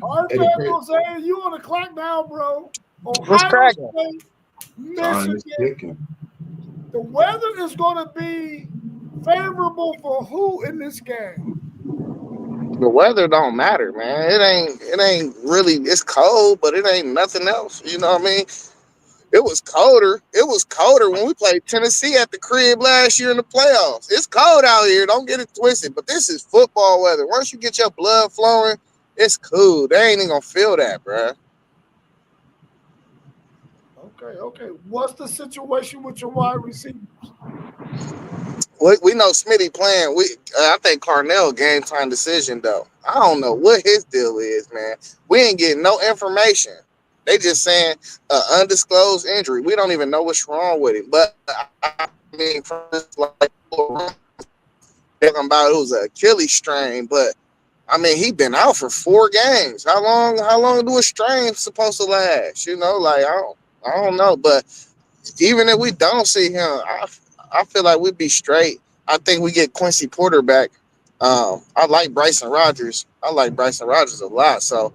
B: All right,
C: Hey,
B: Fat Jose, you on the clock now, bro.
A: What's
B: Ohio
A: cracking?
B: State,
C: time is
B: Michigan.
C: ticking.
B: The weather is going to be favorable for who in this game?
A: The weather don't matter, man. It ain't really. It's cold, but it ain't nothing else. You know what I mean? It was colder. It was colder when we played Tennessee at the crib last year in the playoffs. It's cold out here. Don't get it twisted. But this is football weather. Once you get your blood flowing, it's cool. They ain't even gonna feel that, bruh.
B: Okay, okay. What's the situation with your wide receiver?
A: We know Smitty playing. I think Carnell game time decision though. I don't know what his deal is, man. We ain't getting no information. They just saying undisclosed injury. We don't even know what's wrong with him. But I mean, from this like talking about it was an Achilles strain, but I mean he been out for 4 games. How long? How long do a strain supposed to last? You know, like I don't know. But even if we don't see him, I feel like we'd be straight. I think we get Quincy Porter back. I like Bryson Rogers. I like Bryson Rogers a lot. So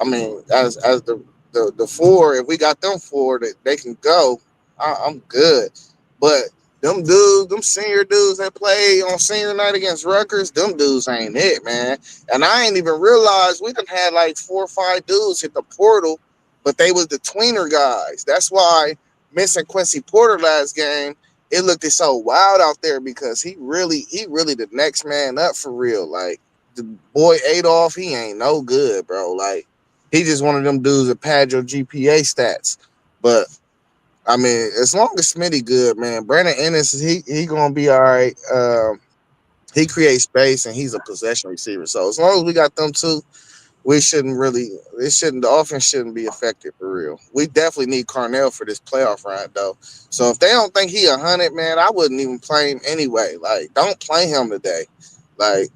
A: I mean, as the four, if we got them four that they can go, I'm good. But them dudes, them senior dudes that play on senior night against Rutgers, them dudes ain't it, man. And I ain't even realized we done had like 4 or 5 dudes hit the portal, but they was the tweener guys. That's why missing Quincy Porter last game, it looked so wild out there because he really the next man up for real. Like the boy Adolph, he ain't no good, bro. Like he just one of them dudes that pad your GPA stats. But I mean, as long as Smitty good, man, Brandon Ennis, he gonna be all right. He creates space and he's a possession receiver. So as long as we got them two, we shouldn't really it shouldn't the offense shouldn't be affected for real. We definitely need Carnell for this playoff ride though. So if they don't think he 100, man, I wouldn't even play him anyway. Like, don't play him today. Like,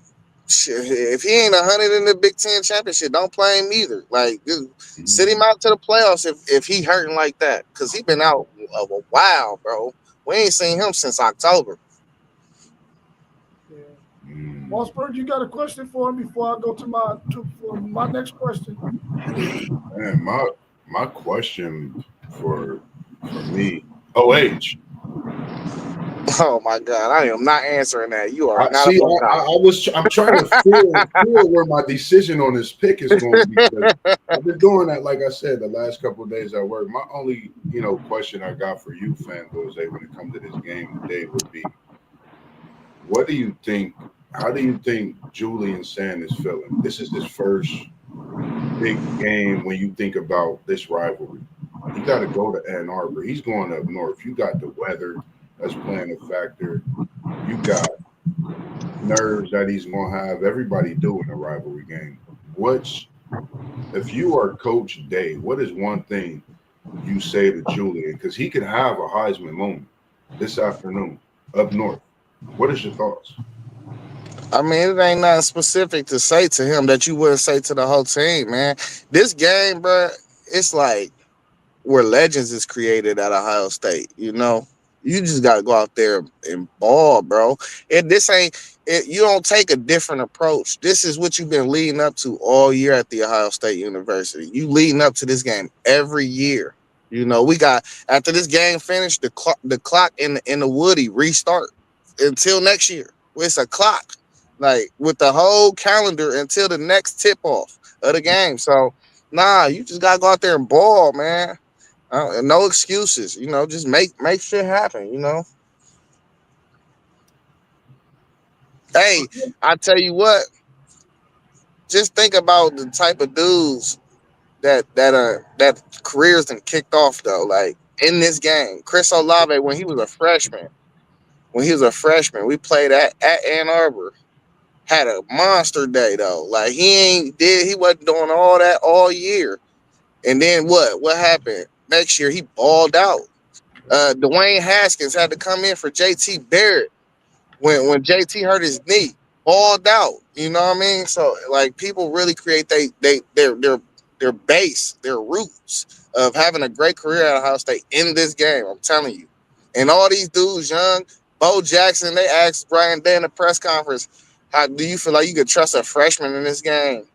A: shit, if he ain't 100 in the Big Ten championship, don't play him either. Like, just sit him
C: Mm,
A: out to the playoffs if he hurting like that, because he been out of a while, bro. We ain't seen him since October.
B: Yeah.
C: mm.
B: Mossberg, you got a question for him before I go to for my next question?
C: Man, my question for me. OH.
A: Oh my God, I am not answering that. You are
C: I
A: not a
C: see.
A: Buckeye.
C: I'm trying to feel where my decision on this pick is going because I've been doing that. Like I said, the last couple of days at work. My only question I got for you, fan Jose, when it comes to this game today would be, what do you think? How do you think Julian Sand is feeling? This is his first big game when you think about this rivalry. He got to go to Ann Arbor. He's going up north. You got the weather that's playing a factor. You got nerves that he's going to have. Everybody do in a rivalry game. What's if you are Coach Day? What is one thing you say to Julian because he could have a Heisman moment this afternoon up north? What is your thoughts?
A: I mean, it ain't nothing specific to say to him that you wouldn't say to the whole team, man. This game, bro, it's like where legends is created at Ohio State. You know, you just got to go out there and ball, bro. And this ain't it. You don't take a different approach. This is what you've been leading up to all year at the Ohio State University. You leading up to this game every year. You know, we got after this game finished, the clock in the Woody restart until next year. It's a clock, like with the whole calendar until the next tip off of the game. So nah, you just gotta go out there and ball, man. No excuses, just make shit happen, Hey, I tell you what, just think about the type of dudes that careers and kicked off though. Like in this game, Chris Olave when he was a freshman, we played at Ann Arbor. had a monster day though. Like he wasn't doing all that all year. And then what? What happened? Next year he balled out. Dwayne Haskins had to come in for JT Barrett when JT hurt his knee, balled out. You know what I mean? So like people really create their base, their roots of having a great career at Ohio State in this game. I'm telling you. And all these dudes, young, Bo Jackson, they asked Brian Day in the press conference, how do you feel like you could trust a freshman in this game?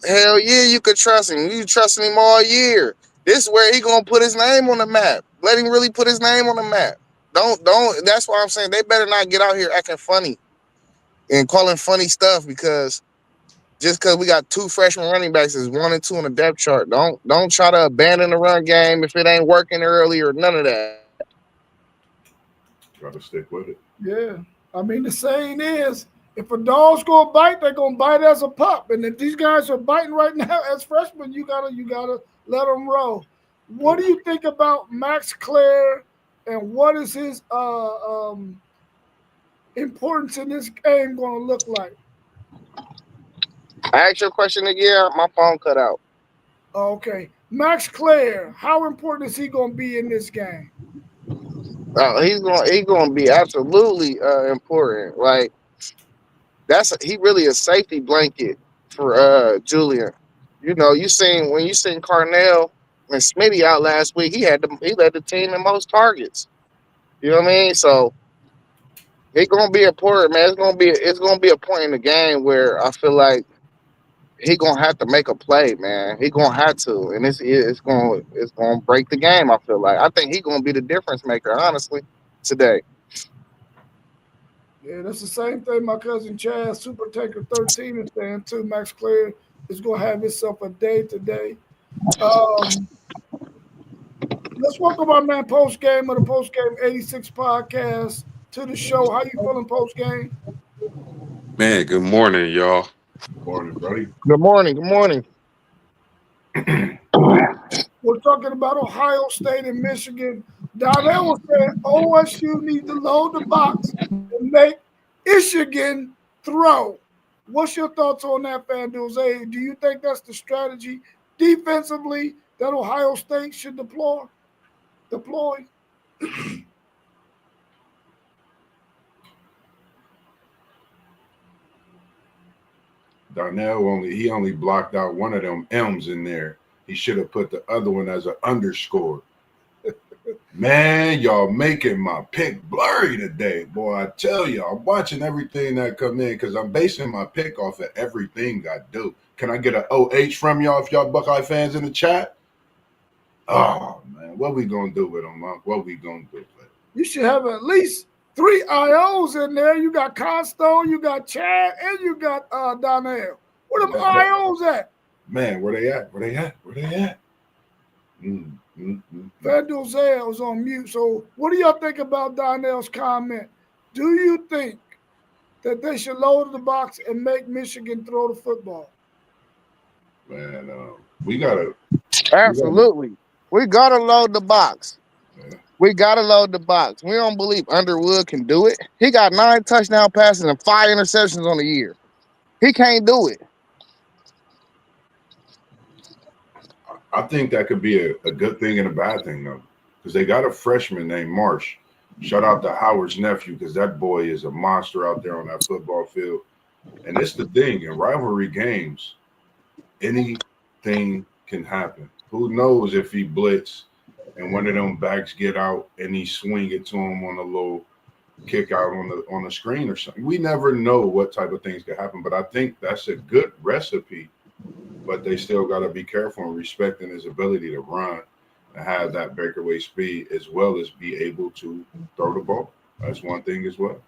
A: Hell yeah, you could trust him. You trusting him all year. This is where he gonna put his name on the map. Let him really put his name on the map. Don't. That's why I'm saying they better not get out here acting funny and calling funny stuff because just because we got two freshman running backs is 1 and 2 on the depth chart. Don't try to abandon the run game if it ain't working early or none of that.
C: Got to stick with it.
B: Yeah. I mean, the saying is, if a dog's gonna bite, they're gonna bite as a pup. And if these guys are biting right now as freshmen, you gotta let them roll. What do you think about Max Clare, and what is his importance in this game going to look like?
A: I asked your question again. My phone cut out.
B: Okay, Max Clare, how important is he going to be in this game?
A: He's gonna be absolutely important. Like he really a safety blanket for Julian. You know, you seen Carnell and Smitty out last week. He led the team in most targets. You know what I mean? So it's gonna be important, man. It's gonna be a point in the game where I feel like he gonna have to make a play, man. He gonna have to, and it's gonna break the game. I feel like I think he gonna be the difference maker, honestly, today.
B: Yeah, that's the same thing my cousin Chad, Super Taker 13, is saying too. Max Clare is going to have himself a day today. Um, let's welcome our man post game of the Post Game 86 podcast to the show. How you feeling post game?
E: Man, good morning, y'all.
C: Morning, buddy.
A: Good morning. Good morning.
B: We're talking about Ohio State and Michigan. Donnell was saying OSU needs to load the box and make Michigan throw. What's your thoughts on that, FanDuel's? Hey, do you think that's the strategy defensively that Ohio State should deploy?
C: Darnell only blocked out one of them M's in there. He should have put the other one as an underscore. Man, y'all making my pick blurry today, boy. I tell you, I'm watching everything that come in because I'm basing my pick off of everything I do. Can I get an OH from y'all if y'all Buckeye fans in the chat? Oh, man, what we going to do with them, Monk? What we going to do with them?
B: You should have at least 3 IOs in there. You got Constone, you got Chad, and you got Donnell. Where them IOs at?
C: Man, where they at?
B: FanDuel Zale was on mute. So what do y'all think about Donnell's comment? Do you think that they should load the box and make Michigan throw the football?
C: Man, we gotta
A: Absolutely. We gotta load the box.
C: Yeah.
A: We gotta load the box. We don't believe Underwood can do it. He got 9 touchdown passes and 5 interceptions on the year. He can't do it.
C: I think that could be a good thing and a bad thing, though, because they got a freshman named Marsh. Shout out to Howard's nephew, because that boy is a monster out there on that football field. And it's the thing, in rivalry games, anything can happen. Who knows if he blitz and one of them backs get out and he swing it to him on a little kick out on the screen or something. We never know what type of things could happen, but I think that's a good recipe. But they still got to be careful and respecting his ability to run and have that breakaway speed as well as be able to throw the ball. That's one thing as well.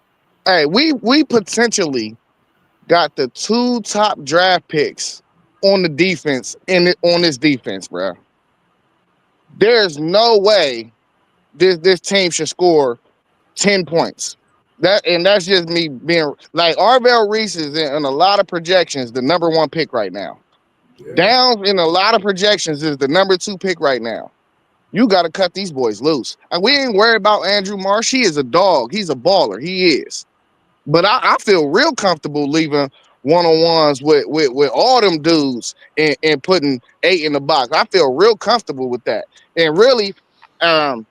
A: Hey, we potentially got the 2 top draft picks on the defense on this defense, bro. There's no way this team should score 10 points. That's just me being like Arvell Reese is in a lot of projections the number 1 pick right now.
C: Yeah.
A: Downs in a lot of projections is the number 2 pick right now. You got to cut these boys loose. And we ain't worried about Andrew Marsh. He is a dog. He's a baller. He is. But I feel real comfortable leaving one-on-ones with all them dudes and putting 8 in the box. I feel real comfortable with that. And really, um,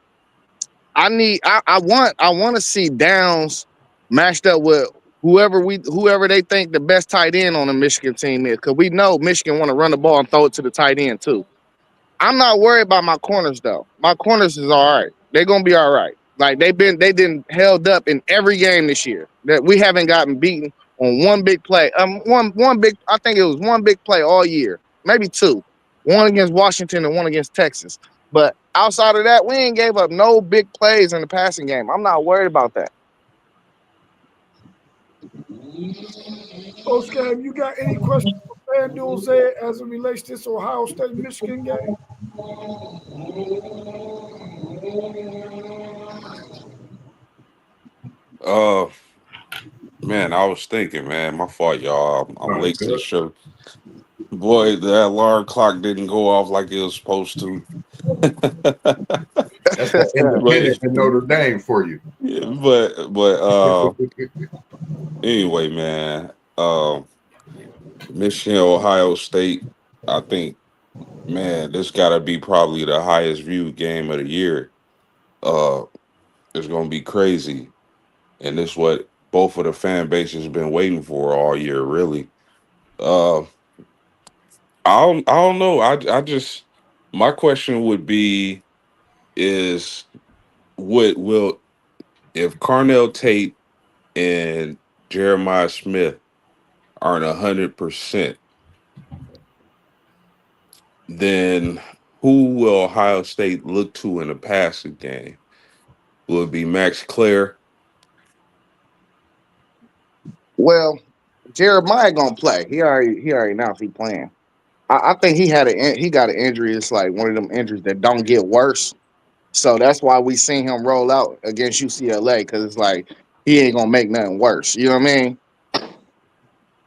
A: I want to see Downs matched up with whoever they think the best tight end on the Michigan team is, because we know Michigan want to run the ball and throw it to the tight end too. I'm not worried about my corners though. My corners is all right. They're gonna be all right. Like they been held up in every game this year. That we haven't gotten beaten on one big play. One big. I think it was one big play all year, maybe two. One against Washington and one against Texas. But outside of that, we ain't gave up no big plays in the passing game. I'm not worried about that.
B: Coach Cam, you got any questions for FanDuel Zay as it relates to this Ohio State Michigan game?
E: Uh, man, I was thinking, man, my fault, y'all. I'm
C: No, you
E: late to the
C: good.
E: show. Boy, that alarm clock didn't go off like it was supposed to.
C: That's that
E: but
C: independent in Notre Dame for you.
E: but anyway, man. Michigan, Ohio State. I think, man, this got to be probably the highest viewed game of the year. Uh, it's gonna be crazy, and this what both of the fan bases been waiting for all year, really. Uh, I don't know. I just my question would be is what will if Carnell Tate and Jeremiah Smith aren't 100%, then who will Ohio State look to in the passing game? Will it be Max Clare?
A: Well, Jeremiah gonna play. He already announced he playing. I think he got an injury. It's like one of them injuries that don't get worse. So that's why we seen him roll out against UCLA, because it's like he ain't gonna make nothing worse. You know what I mean?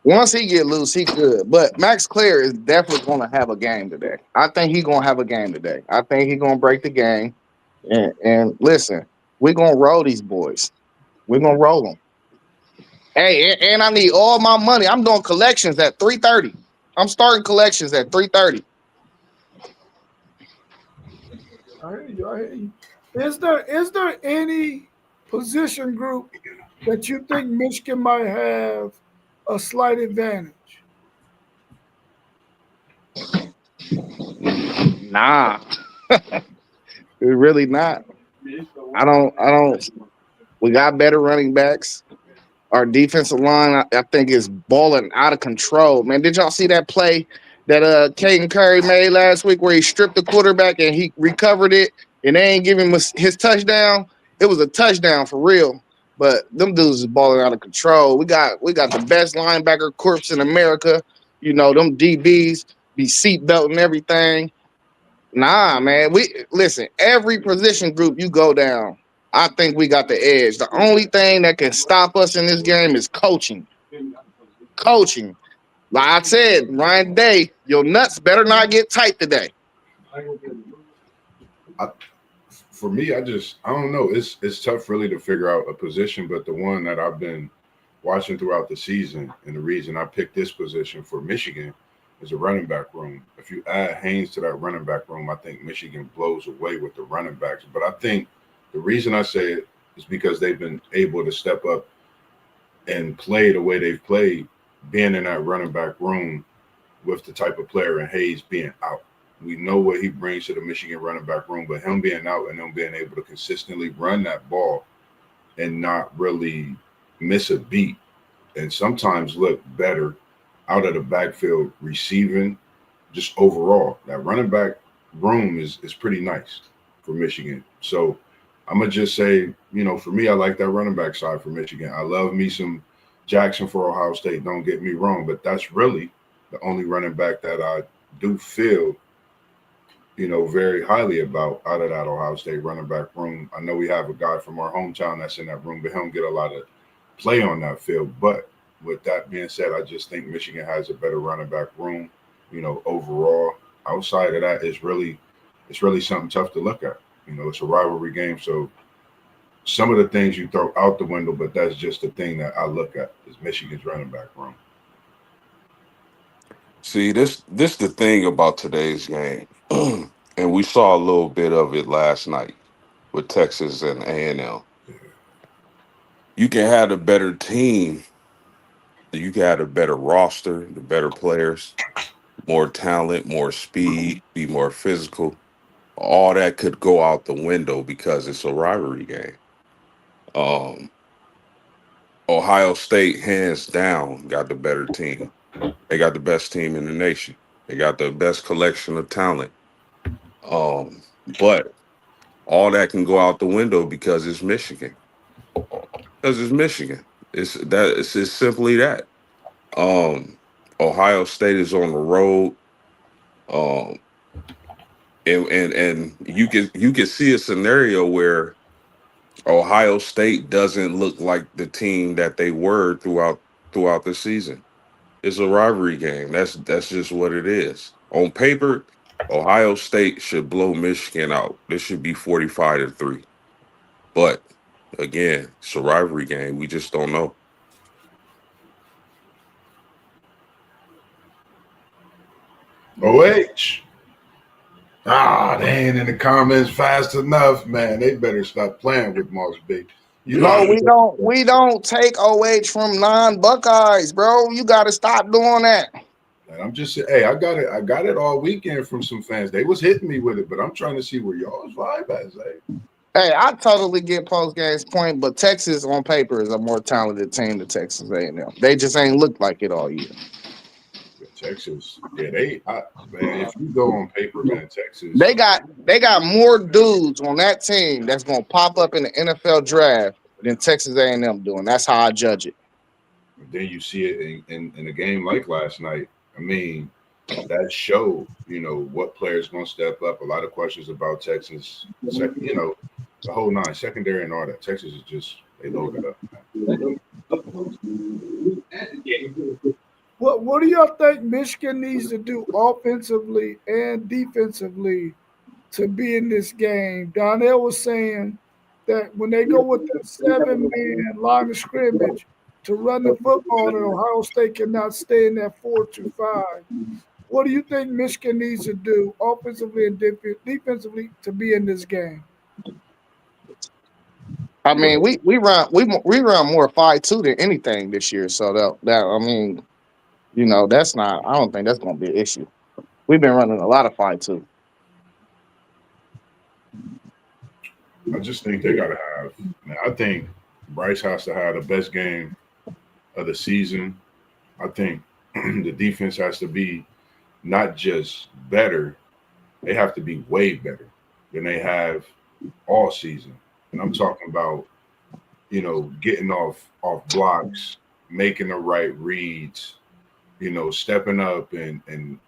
A: Once he get loose, he good. But Max Clear is definitely gonna have a game today. I think he gonna have a game today. I think he gonna break the game. And listen, we gonna roll these boys. We gonna roll them. Hey, and I need all my money. I'm doing collections at 3:30. I'm starting collections at 3:30.
B: I hear you. I hear you. Is there any position group that you think Michigan might have a slight advantage?
A: Nah, really not. I don't. We got better running backs. Our defensive line, I think, is balling out of control. Man, did y'all see that play that Caden Curry made last week where he stripped the quarterback and he recovered it and they ain't giving him his touchdown? It was a touchdown for real. But them dudes is balling out of control. We got the best linebacker corps in America. You know, them DBs be seatbelt and everything. Nah, man. We listen, every position group you go down, I think we got the edge. The only thing that can stop us in this game is coaching. Coaching. Like I said, Ryan Day, your nuts better not get tight today.
C: For me, I don't know. It's tough really to figure out a position, but the one that I've been watching throughout the season, and the reason I picked this position for Michigan is a running back room. If you add Haynes to that running back room, I think Michigan blows away with the running backs. But I think the reason I say it is because they've been able to step up and play the way they've played, being in that running back room with the type of player and Hayes being out. We know what he brings to the Michigan running back room, but him being out and them being able to consistently run that ball and not really miss a beat and sometimes look better out of the backfield receiving, just overall. That running back room is pretty nice for Michigan. So I'm going to just say, for me, I like that running back side for Michigan. I love me some Jackson for Ohio State, don't get me wrong, but that's really the only running back that I do feel, very highly about out of that Ohio State running back room. I know we have a guy from our hometown that's in that room, but he don't get a lot of play on that field. But with that being said, I just think Michigan has a better running back room, overall. Outside of that, it's really something tough to look at. It's a rivalry game, so some of the things you throw out the window, but that's just the thing that I look at is Michigan's running back room.
E: See, this the thing about today's game, and we saw a little bit of it last night with Texas and A&M. You can have a better team, you can have a better roster, the better players, more talent, more speed, be more physical. All that could go out the window because it's a rivalry game. Um, Ohio State, hands down, got the better team. They got the best team in the nation. They got the best collection of talent. But all that can go out the window because it's Michigan. Because it's Michigan. It's simply that. Um, Ohio State is on the road. Um, and you can see a scenario where Ohio State doesn't look like the team that they were throughout the season. It's a rivalry game. That's just what it is. On paper, Ohio State should blow Michigan out. This should be 45-3. But again, it's a rivalry game. We just don't know.
C: OH. Ah, they ain't in the comments fast enough, man. They better stop playing with Moss B. You know,
A: No, we don't take OH from non-Buckeyes, bro. You got to stop doing that.
C: and I'm just saying, hey, I got it all weekend from some fans. They was hitting me with it, but I'm trying to see where y'all's vibe at, hey.
A: Hey, I totally get post game's point, but Texas on paper is a more talented team than Texas A&M. They just ain't looked like it all year.
C: Yeah, Texas, yeah, man, if you go on paper, man,
A: They
C: Texas,
A: got they got more dudes on that team that's gonna pop up in the NFL draft than Texas A&M doing. That's how I judge it.
C: then you see it in a game like last night. I mean, that showed, what players going to step up. A lot of questions about Texas, the whole nine, secondary and all that. Texas is just, they loaded up.
B: What do y'all think Michigan needs to do offensively and defensively to be in this game? Donnell was saying that when they go with the 7-man line of scrimmage to run the football, that Ohio State cannot stay in that 4-5. What do you think Michigan needs to do offensively and defensively to be in this game?
A: I mean, we run more 5-2 than anything this year. So that I mean, that's not. I don't think that's gonna be an issue. We've been running a lot of 5-2.
C: I just think they got to have, man, I think Bryce has to have the best game of the season. I think the defense has to be not just better, they have to be way better than they have all season. And I'm talking about, getting off blocks, making the right reads, stepping up and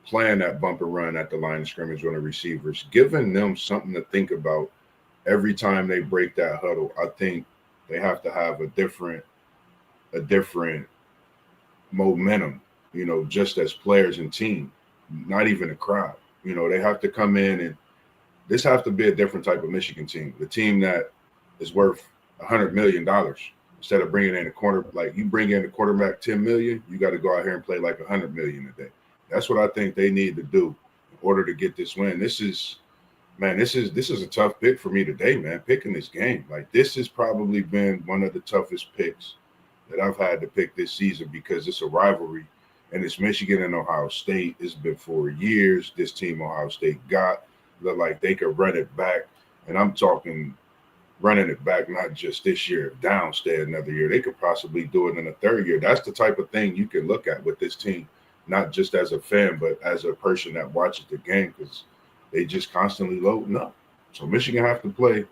C: playing that bumper run at the line of scrimmage on the receivers, giving them something to think about every time they break that huddle. I think they have to have a different momentum, just as players and team, not even a crowd. They have to come in and this have to be a different type of Michigan team, the team that is worth $100 million. Instead of bringing in a corner, like you bring in a quarterback 10 million, you got to go out here and play like 100 million a day. That's what I think they need to do in order to get this win. This is a tough pick for me today, man. Picking this game, like this has probably been one of the toughest picks that I've had to pick this season because it's a rivalry and it's Michigan and Ohio State. It's been 4 years. This team Ohio State got look like they could run it back, and I'm talking running it back not just this year, downstay another year. They could possibly do it in a third year. That's the type of thing you can look at with this team, not just as a fan, but as a person that watches the game because they just constantly loading up. So Michigan have to play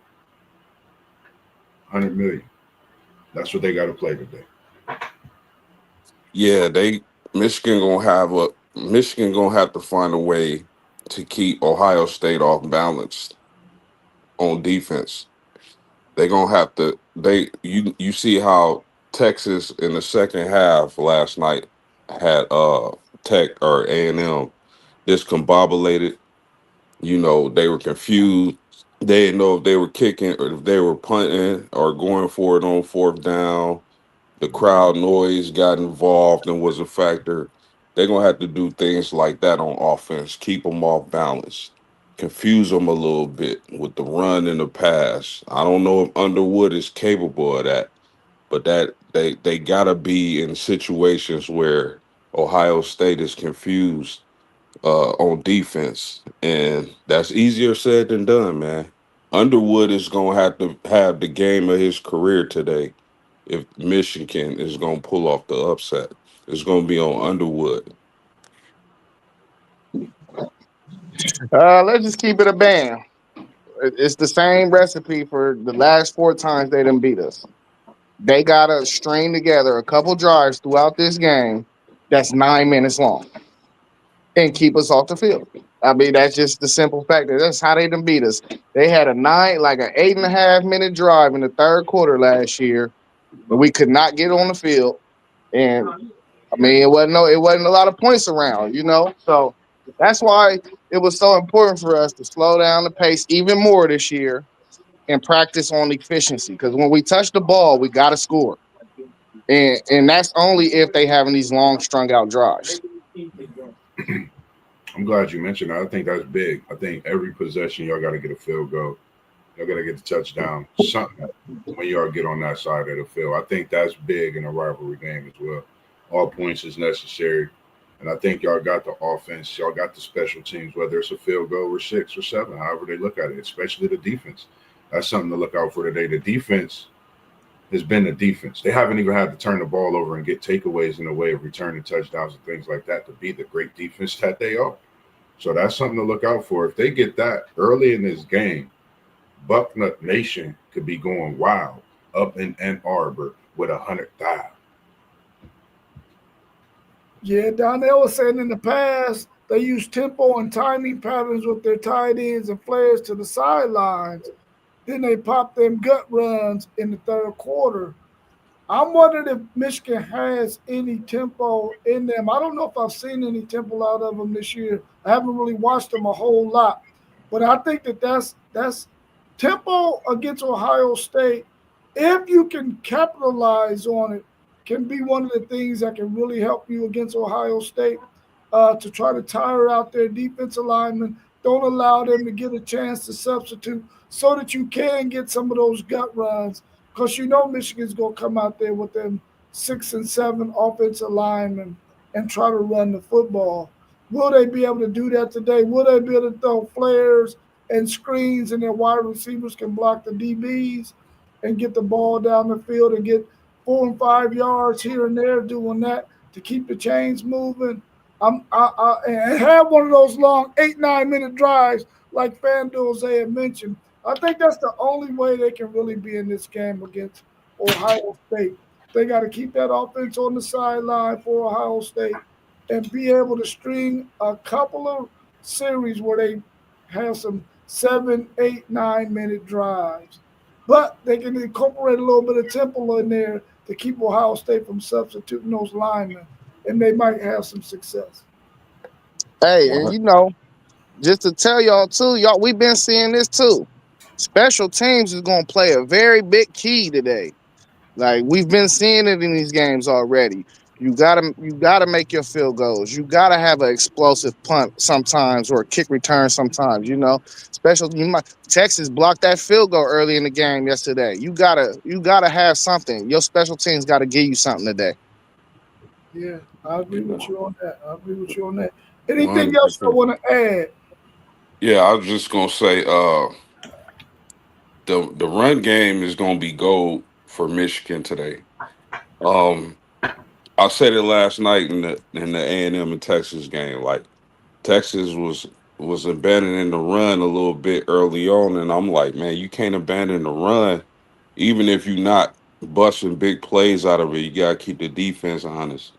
C: 100 million. That's what they got to play today.
E: Yeah, Michigan gonna have to find a way to keep Ohio State off balance on defense. They're gonna have to you see how Texas in the second half last night had Tech or A&M discombobulated. They were confused. They didn't know if they were kicking or if they were punting or going for it on fourth down. The crowd noise got involved and was a factor. They're gonna have to do things like that on offense, keep them off balance, confuse them a little bit with the run and the pass. I don't know if Underwood is capable of that, but that they gotta be in situations where Ohio State is confused on defense, and that's easier said than done, man. Underwood is gonna have to have the game of his career today if Michigan is gonna pull off the upset. It's gonna be on Underwood.
A: Let's just keep it a band. It's the same recipe for the last four times they done beat us. They gotta string together a couple drives throughout this game that's 9 minutes long and keep us off the field. I mean, that's just the simple fact that that's how they done beat us. They had like an 8.5 minute drive in the third quarter last year, but we could not get on the field. And I mean, it wasn't a lot of points around, you know. So that's why it was so important for us to slow down the pace even more this year and practice on efficiency. Because when we touch the ball, we got to score, and that's only if they having these long strung out drives.
C: I'm glad you mentioned that. I think that's big. I think every possession y'all got to get a field goal. Y'all got to get the touchdown, something when y'all get on that side of the field. I think that's big in a rivalry game as well. All points is necessary. And I think y'all got the offense, y'all got the special teams, whether it's a field goal or six or seven, however they look at it, especially the defense. That's something to look out for today. The defense has been the defense. They haven't even had to turn the ball over and get takeaways in the way of returning touchdowns and things like that to be the great defense that they are. So that's something to look out for. If they get that early in this game, Bucknut Nation could be going wild up in Ann Arbor with 100,000.
B: Yeah, Donnell was saying in the past they use tempo and timing patterns with their tight ends and players to the sidelines. Then they pop them gut runs in the third quarter. I'm wondering if Michigan has any tempo in them. I don't know if I've seen any tempo out of them this year. I haven't really watched them a whole lot, but I think that that's tempo against Ohio State. If you can capitalize on it, can be one of the things that can really help you against Ohio State to try to tire out their defensive linemen. Don't allow them to get a chance to substitute so that you can get some of those gut runs because you know Michigan's going to come out there with them 6 and 7 offensive linemen and try to run the football. Will they be able to do that today? Will they be able to throw flares and screens and their wide receivers can block the DBs and get the ball down the field and get 4 and 5 yards here and there doing that to keep the chains moving? And have one of those long 8-9 minute drives like FanDuel had mentioned. I think that's the only way they can really be in this game against Ohio State. They got to keep that offense on the sideline for Ohio State and be able to string a couple of series where they have some 7, 8, 9 minute drives. But they can incorporate a little bit of tempo in there to keep Ohio State from substituting those linemen, and they might have some success.
A: Hey, and
E: What?
A: you know, just to tell y'all too, y'all, we've been seeing this too. Special teams is going to play a very big key today. Like we've been seeing it in these games already. You gotta make your field goals. You gotta have an explosive punt sometimes or a kick return sometimes. You know, special. You might Texas blocked that field goal early in the game yesterday. You gotta have something. Your special teams got to give you something today.
B: Yeah, I agree with you on that. I agree with you on that.
E: One
B: Anything
E: hundred
B: else I
E: percent.
B: want to add?
E: Yeah, I was just gonna say, the run game is gonna be gold for Michigan today. Um, I said it last night in the A&M and Texas game. Like Texas was abandoning the run a little bit early on, and I'm like, man, you can't abandon the run, even if you're not busting big plays out of it. You gotta keep the defense honest.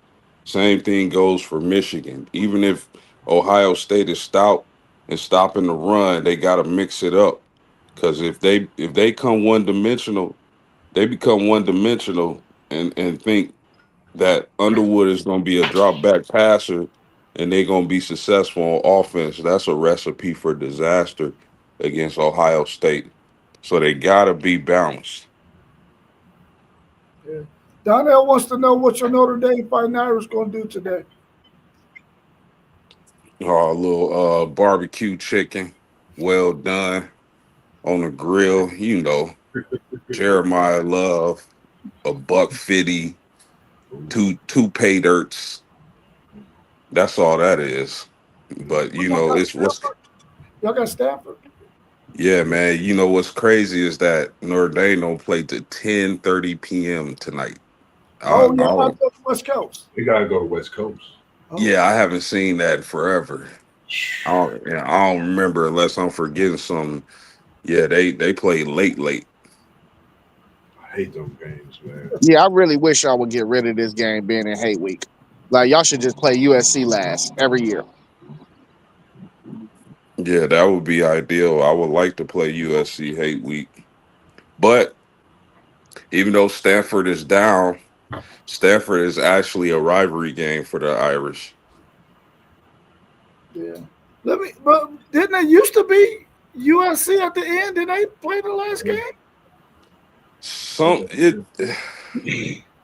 E: Same thing goes for Michigan. Even if Ohio State is stout and stopping the run, they gotta mix it up. Cause if they come one dimensional, they become one dimensional and think that Underwood is going to be a drop back passer and they're going to be successful on offense. That's a recipe for disaster. against Ohio State. So they gotta be balanced.
B: Yeah. Donnell wants to know what your Notre Dame Fighting Irish going to do today.
E: A little barbecue chicken, well done on the grill. Jeremiah Love, a buck 50,
C: Ooh,
E: two pay dirts. That's all that is. But
B: Oh, y'all got
E: it's what's
B: Stanford. Y'all got Stanford.
E: yeah, man. What's crazy is that Notre Dame don't play to 10:30 p.m. tonight. I,
B: Oh,
E: I
B: yeah, I
E: don't,
B: thought West Coast.
C: they gotta go to West Coast.
B: Oh,
E: yeah, I haven't seen that in forever. I don't remember unless I'm forgetting something. Yeah, they play late.
C: I hate those games, man.
A: Yeah, I really wish y'all would get rid of this game being in hate week. Like y'all should just play USC last every year.
E: Yeah, that would be ideal. I would like to play USC hate week. But even though Stanford is down, Stanford is actually a rivalry game for the Irish.
B: yeah. But didn't it used to be USC at the end? Did they play the last game?
E: Some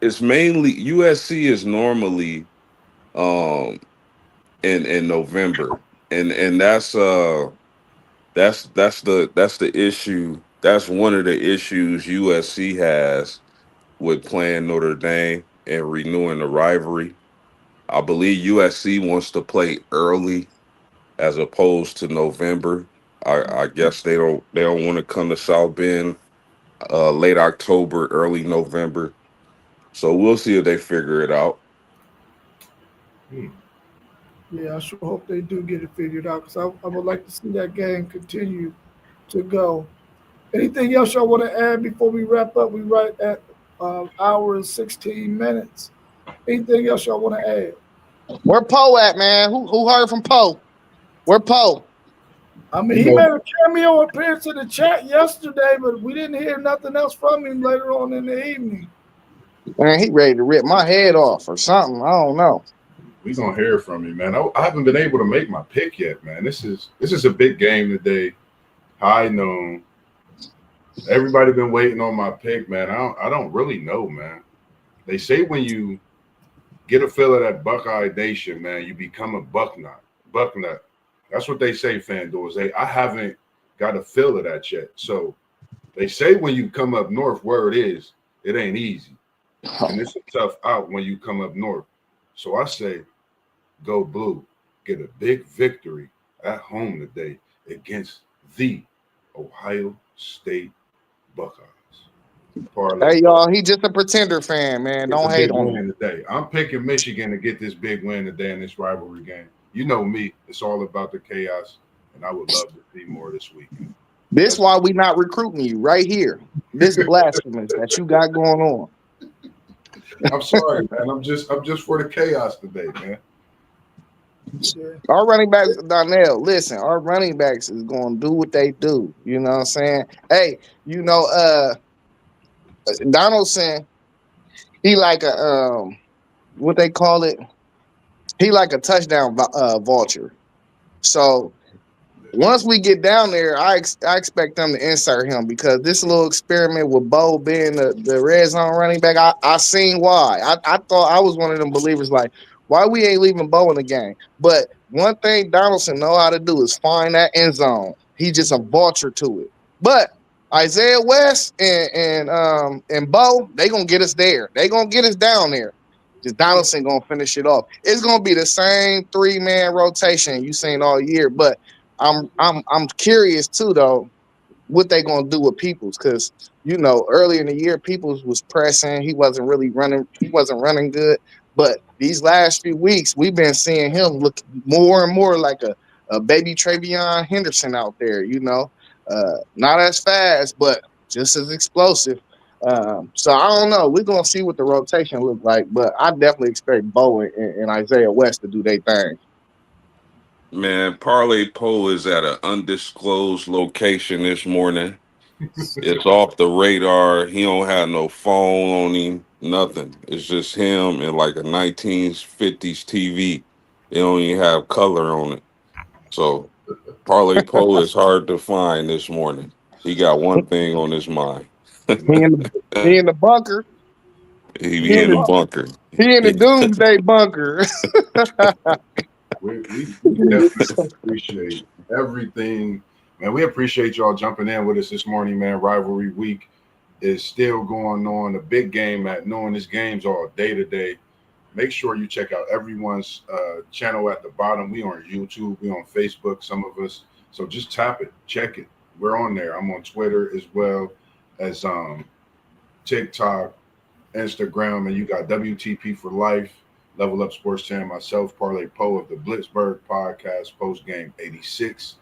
E: it's mainly USC is normally um in November. And that's the issue. That's one of the issues USC has with playing Notre Dame and renewing the rivalry. I believe USC wants to play early as opposed to November. I guess they don't want to come to South Bend late October, early November. So we'll see if they figure it out.
C: Hmm.
B: Yeah, I sure hope they do get it figured out because I would like to see that game continue to go. Anything else y'all want to add before we wrap up? We right at hour and 16 minutes. Anything else y'all want to add?
A: Where Poe at, man? Who heard from Poe? Where Poe?
B: I mean,
C: You
B: he
C: know,
B: made a cameo appearance in the chat yesterday, but we didn't hear nothing else from him later on in the evening.
A: Man, he ready to rip my head off or something. I don't know.
C: we gonna hear from you, man. I haven't been able to make my pick yet, man. This is a big game today. High noon. Everybody been waiting on my pick, man. I don't really know, man. They say when you get a feel of that Buckeye Nation, man, you become a Bucknut. Bucknut. That's what they say, FanDuel. I haven't got a feel of that yet. So they say when you come up north, where it ain't easy. And it's a tough out when you come up north. So I say, go blue. Get a big victory at home today against the Ohio State Buckeyes. Parlay.
A: Hey, y'all, he just a pretender fan, man.
C: It's a
A: Don't hate
C: big
A: on him.
C: win today. I'm picking Michigan to get this big win today in this rivalry game. You know me. It's all about the chaos, and I would love to see more this weekend.
A: This
C: That's
A: why we not recruiting you right here. This blasphemous that you got going on.
C: I'm sorry, man. I'm just for the chaos today, man.
B: Yeah.
A: Our running backs, Donnell, listen, our running backs is going to do what they do. You know what I'm saying? Hey, Donaldson, he like a, what they call it? He like a touchdown vulture. So once we get down there, I expect them to insert him because this little experiment with Bo being the red zone running back, I seen why. I thought I was one of them believers like, why we ain't leaving Bo in the game? But one thing Donaldson know how to do is find that end zone. He just a vulture to it. But Isaiah West and Bo, they gonna get us there. They gonna get us down there. Just Donaldson gonna finish it off. It's gonna be the same 3-man rotation you seen all year, but I'm curious too though what they gonna do with Peoples because earlier in the year Peoples was pressing. He wasn't really running. He wasn't running good. But these last few weeks we've been seeing him look more and more like a baby Travion Henderson out there. Not as fast, but just as explosive. So I don't know. We're gonna see what the rotation look like, but I definitely expect Bo and Isaiah West to do their thing.
E: Man, Parlay Poe is at an undisclosed location this morning. It's off the radar. He don't have no phone on him, nothing. It's just him and like a 1950s TV. They don't even have color on it. So Parlay Poe is hard to find this morning. He got one thing on his mind.
A: He in the bunker.
E: He
A: He
E: be
A: in
E: in the
A: the
E: bunker.
A: he in the doomsday bunker.
C: We definitely appreciate everything, man. We appreciate y'all jumping in with us this morning, man. Rivalry week is still going on. The big game at knowing this game's all day to day. Make sure you check out everyone's channel at the bottom. We on YouTube, we on Facebook, some of us. So just tap it, check it. We're on there. I'm on Twitter as well as TikTok, Instagram, and you got WTP for Life, Level Up Sports Channel, myself, Parlay Poe of the Blitzburg Podcast, Post Game 86,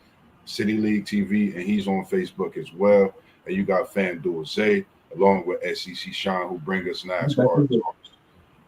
C: City League TV, and he's on Facebook as well. And you got FanDuel Zay, along with SEC Sean, who bring us NASCAR talks.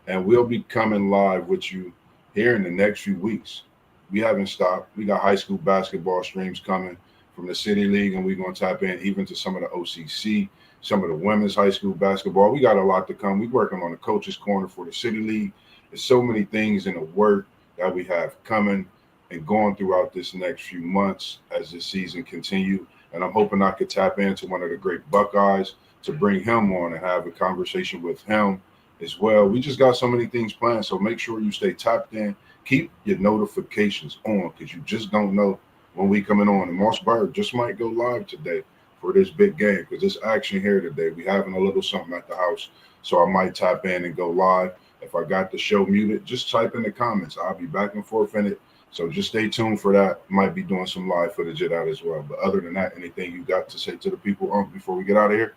C: And we'll be coming live with you here in the next few weeks. We haven't stopped. We got high school basketball streams coming from the City League, and we're going to tap in even to some of the OCC, some of the women's high school basketball. We got a lot to come. We're working on the coaches' corner for the City League. There's so many things in the work that we have coming and going throughout this next few months as this season continue. And I'm hoping I could tap into one of the great Buckeyes to bring him on and have a conversation with him as well. We just got so many things planned, so make sure you stay tapped in. Keep your notifications on because you just don't know when we coming on. And Mossberg just might go live today for this big game because there's action here today. We having a little something at the house, so I might tap in and go live. If I got the show muted, just type in the comments. I'll be back and forth in it, so just stay tuned for that. Might be doing some live footage of that as well. But other than that, anything you got to say to the people before we get out of here?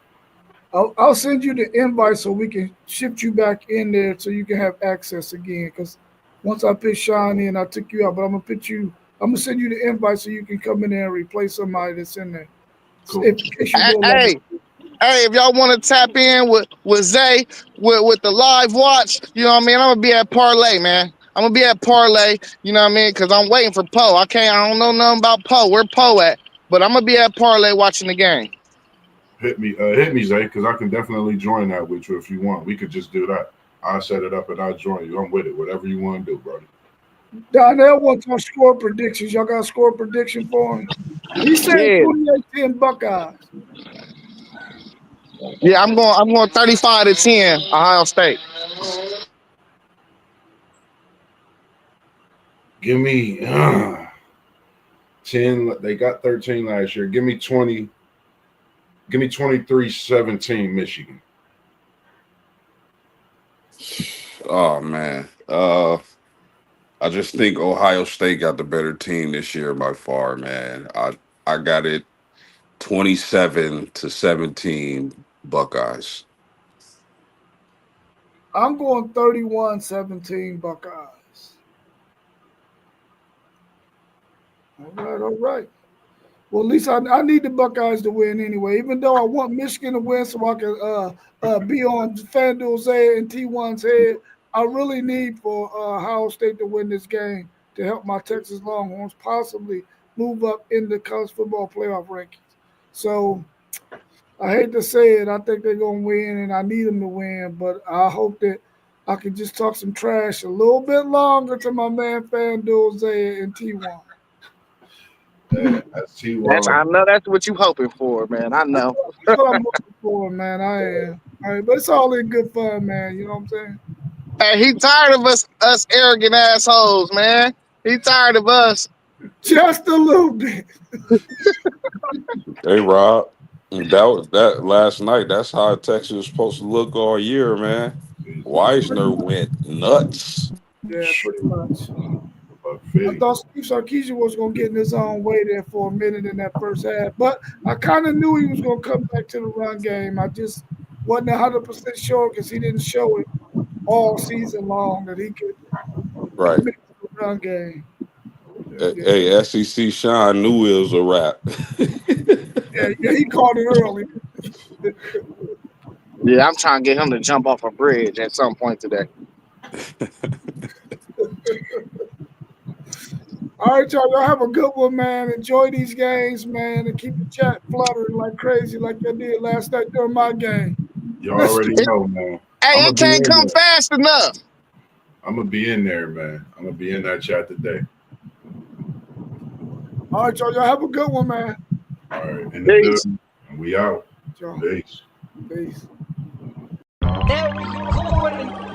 B: I'll send you the invite so we can shift you back in there so you can have access again. Because once I put Sean in, I took you out, but I'm gonna send you the invite so you can come in there and replace somebody that's in there.
C: Cool.
B: In case you go
A: Hey, if y'all want to tap in with Zay with the live watch, you know what I mean? I'm gonna be at Parlay, man. I'm gonna be at Parlay, you know what I mean? Because I'm waiting for Poe. I don't know nothing about Poe. Where Poe at? But I'm gonna be at Parlay watching the game.
C: Hit me, Zay, because I can definitely join that with you if you want. We could just do that. I'll set it up and I'll join you. I'm with it. Whatever you want to do, brother.
B: Donnell wants our score predictions. Y'all got a score prediction for him? He said
A: Yeah.
B: 28-10 Buckeyes.
A: Yeah, I'm going 35-10 Ohio State.
C: Give me 10. They got 13 last year. Give me 20. Give me 23-17 Michigan.
E: Oh man. I just think Ohio State got the better team this year by far, man. I got it 27-17 Buckeyes.
B: I'm going 31-17 Buckeyes. All right. Well, at least I need the Buckeyes to win anyway, even though I want Michigan to win so I can be on FanDuel's head and T1's head. I really need for Ohio State to win this game to help my Texas Longhorns possibly move up in the college football playoff rankings. So I hate to say it. I think they're going to win, and I need them to win, but I hope that I can just talk some trash a little bit longer to my man FanDuel, Zay, and T1.
C: That's T1.
A: I know that's what you hoping for, man. I know.
B: That's what I'm looking for, man. I am. All right, but it's all in good fun, man. You know what I'm saying?
A: Hey, he tired of us arrogant assholes, man. He tired of us.
B: Just a little bit.
E: Hey Rob, that last night. That's how Texas was supposed to look all year, man. Weisner went nuts.
B: Yeah, pretty much. I
C: 50.
B: thought Steve Sarkisian was going to get in his own way there for a minute in that first half, but I kind of knew he was going to come back to the run game. I just wasn't 100% sure because he didn't show it all season long that he could
E: Right.
B: commit to the run game.
E: Hey, SEC Sean knew it was a wrap.
B: Yeah, he called it early.
A: Yeah, I'm trying to get him to jump off a bridge at some point today.
B: All right, y'all have a good one, man. Enjoy these games, man, and keep the chat fluttering like crazy like I did last night during my game.
C: You already know, man.
A: Hey, it can't come fast enough.
C: I'm going to be in there, man. I'm going to be in that chat today.
B: All right, y'all have a good one, man.
C: All right, in the
A: Peace.
C: building. We out.
B: Y'all.
C: Peace.
B: Peace.
F: Now we recording.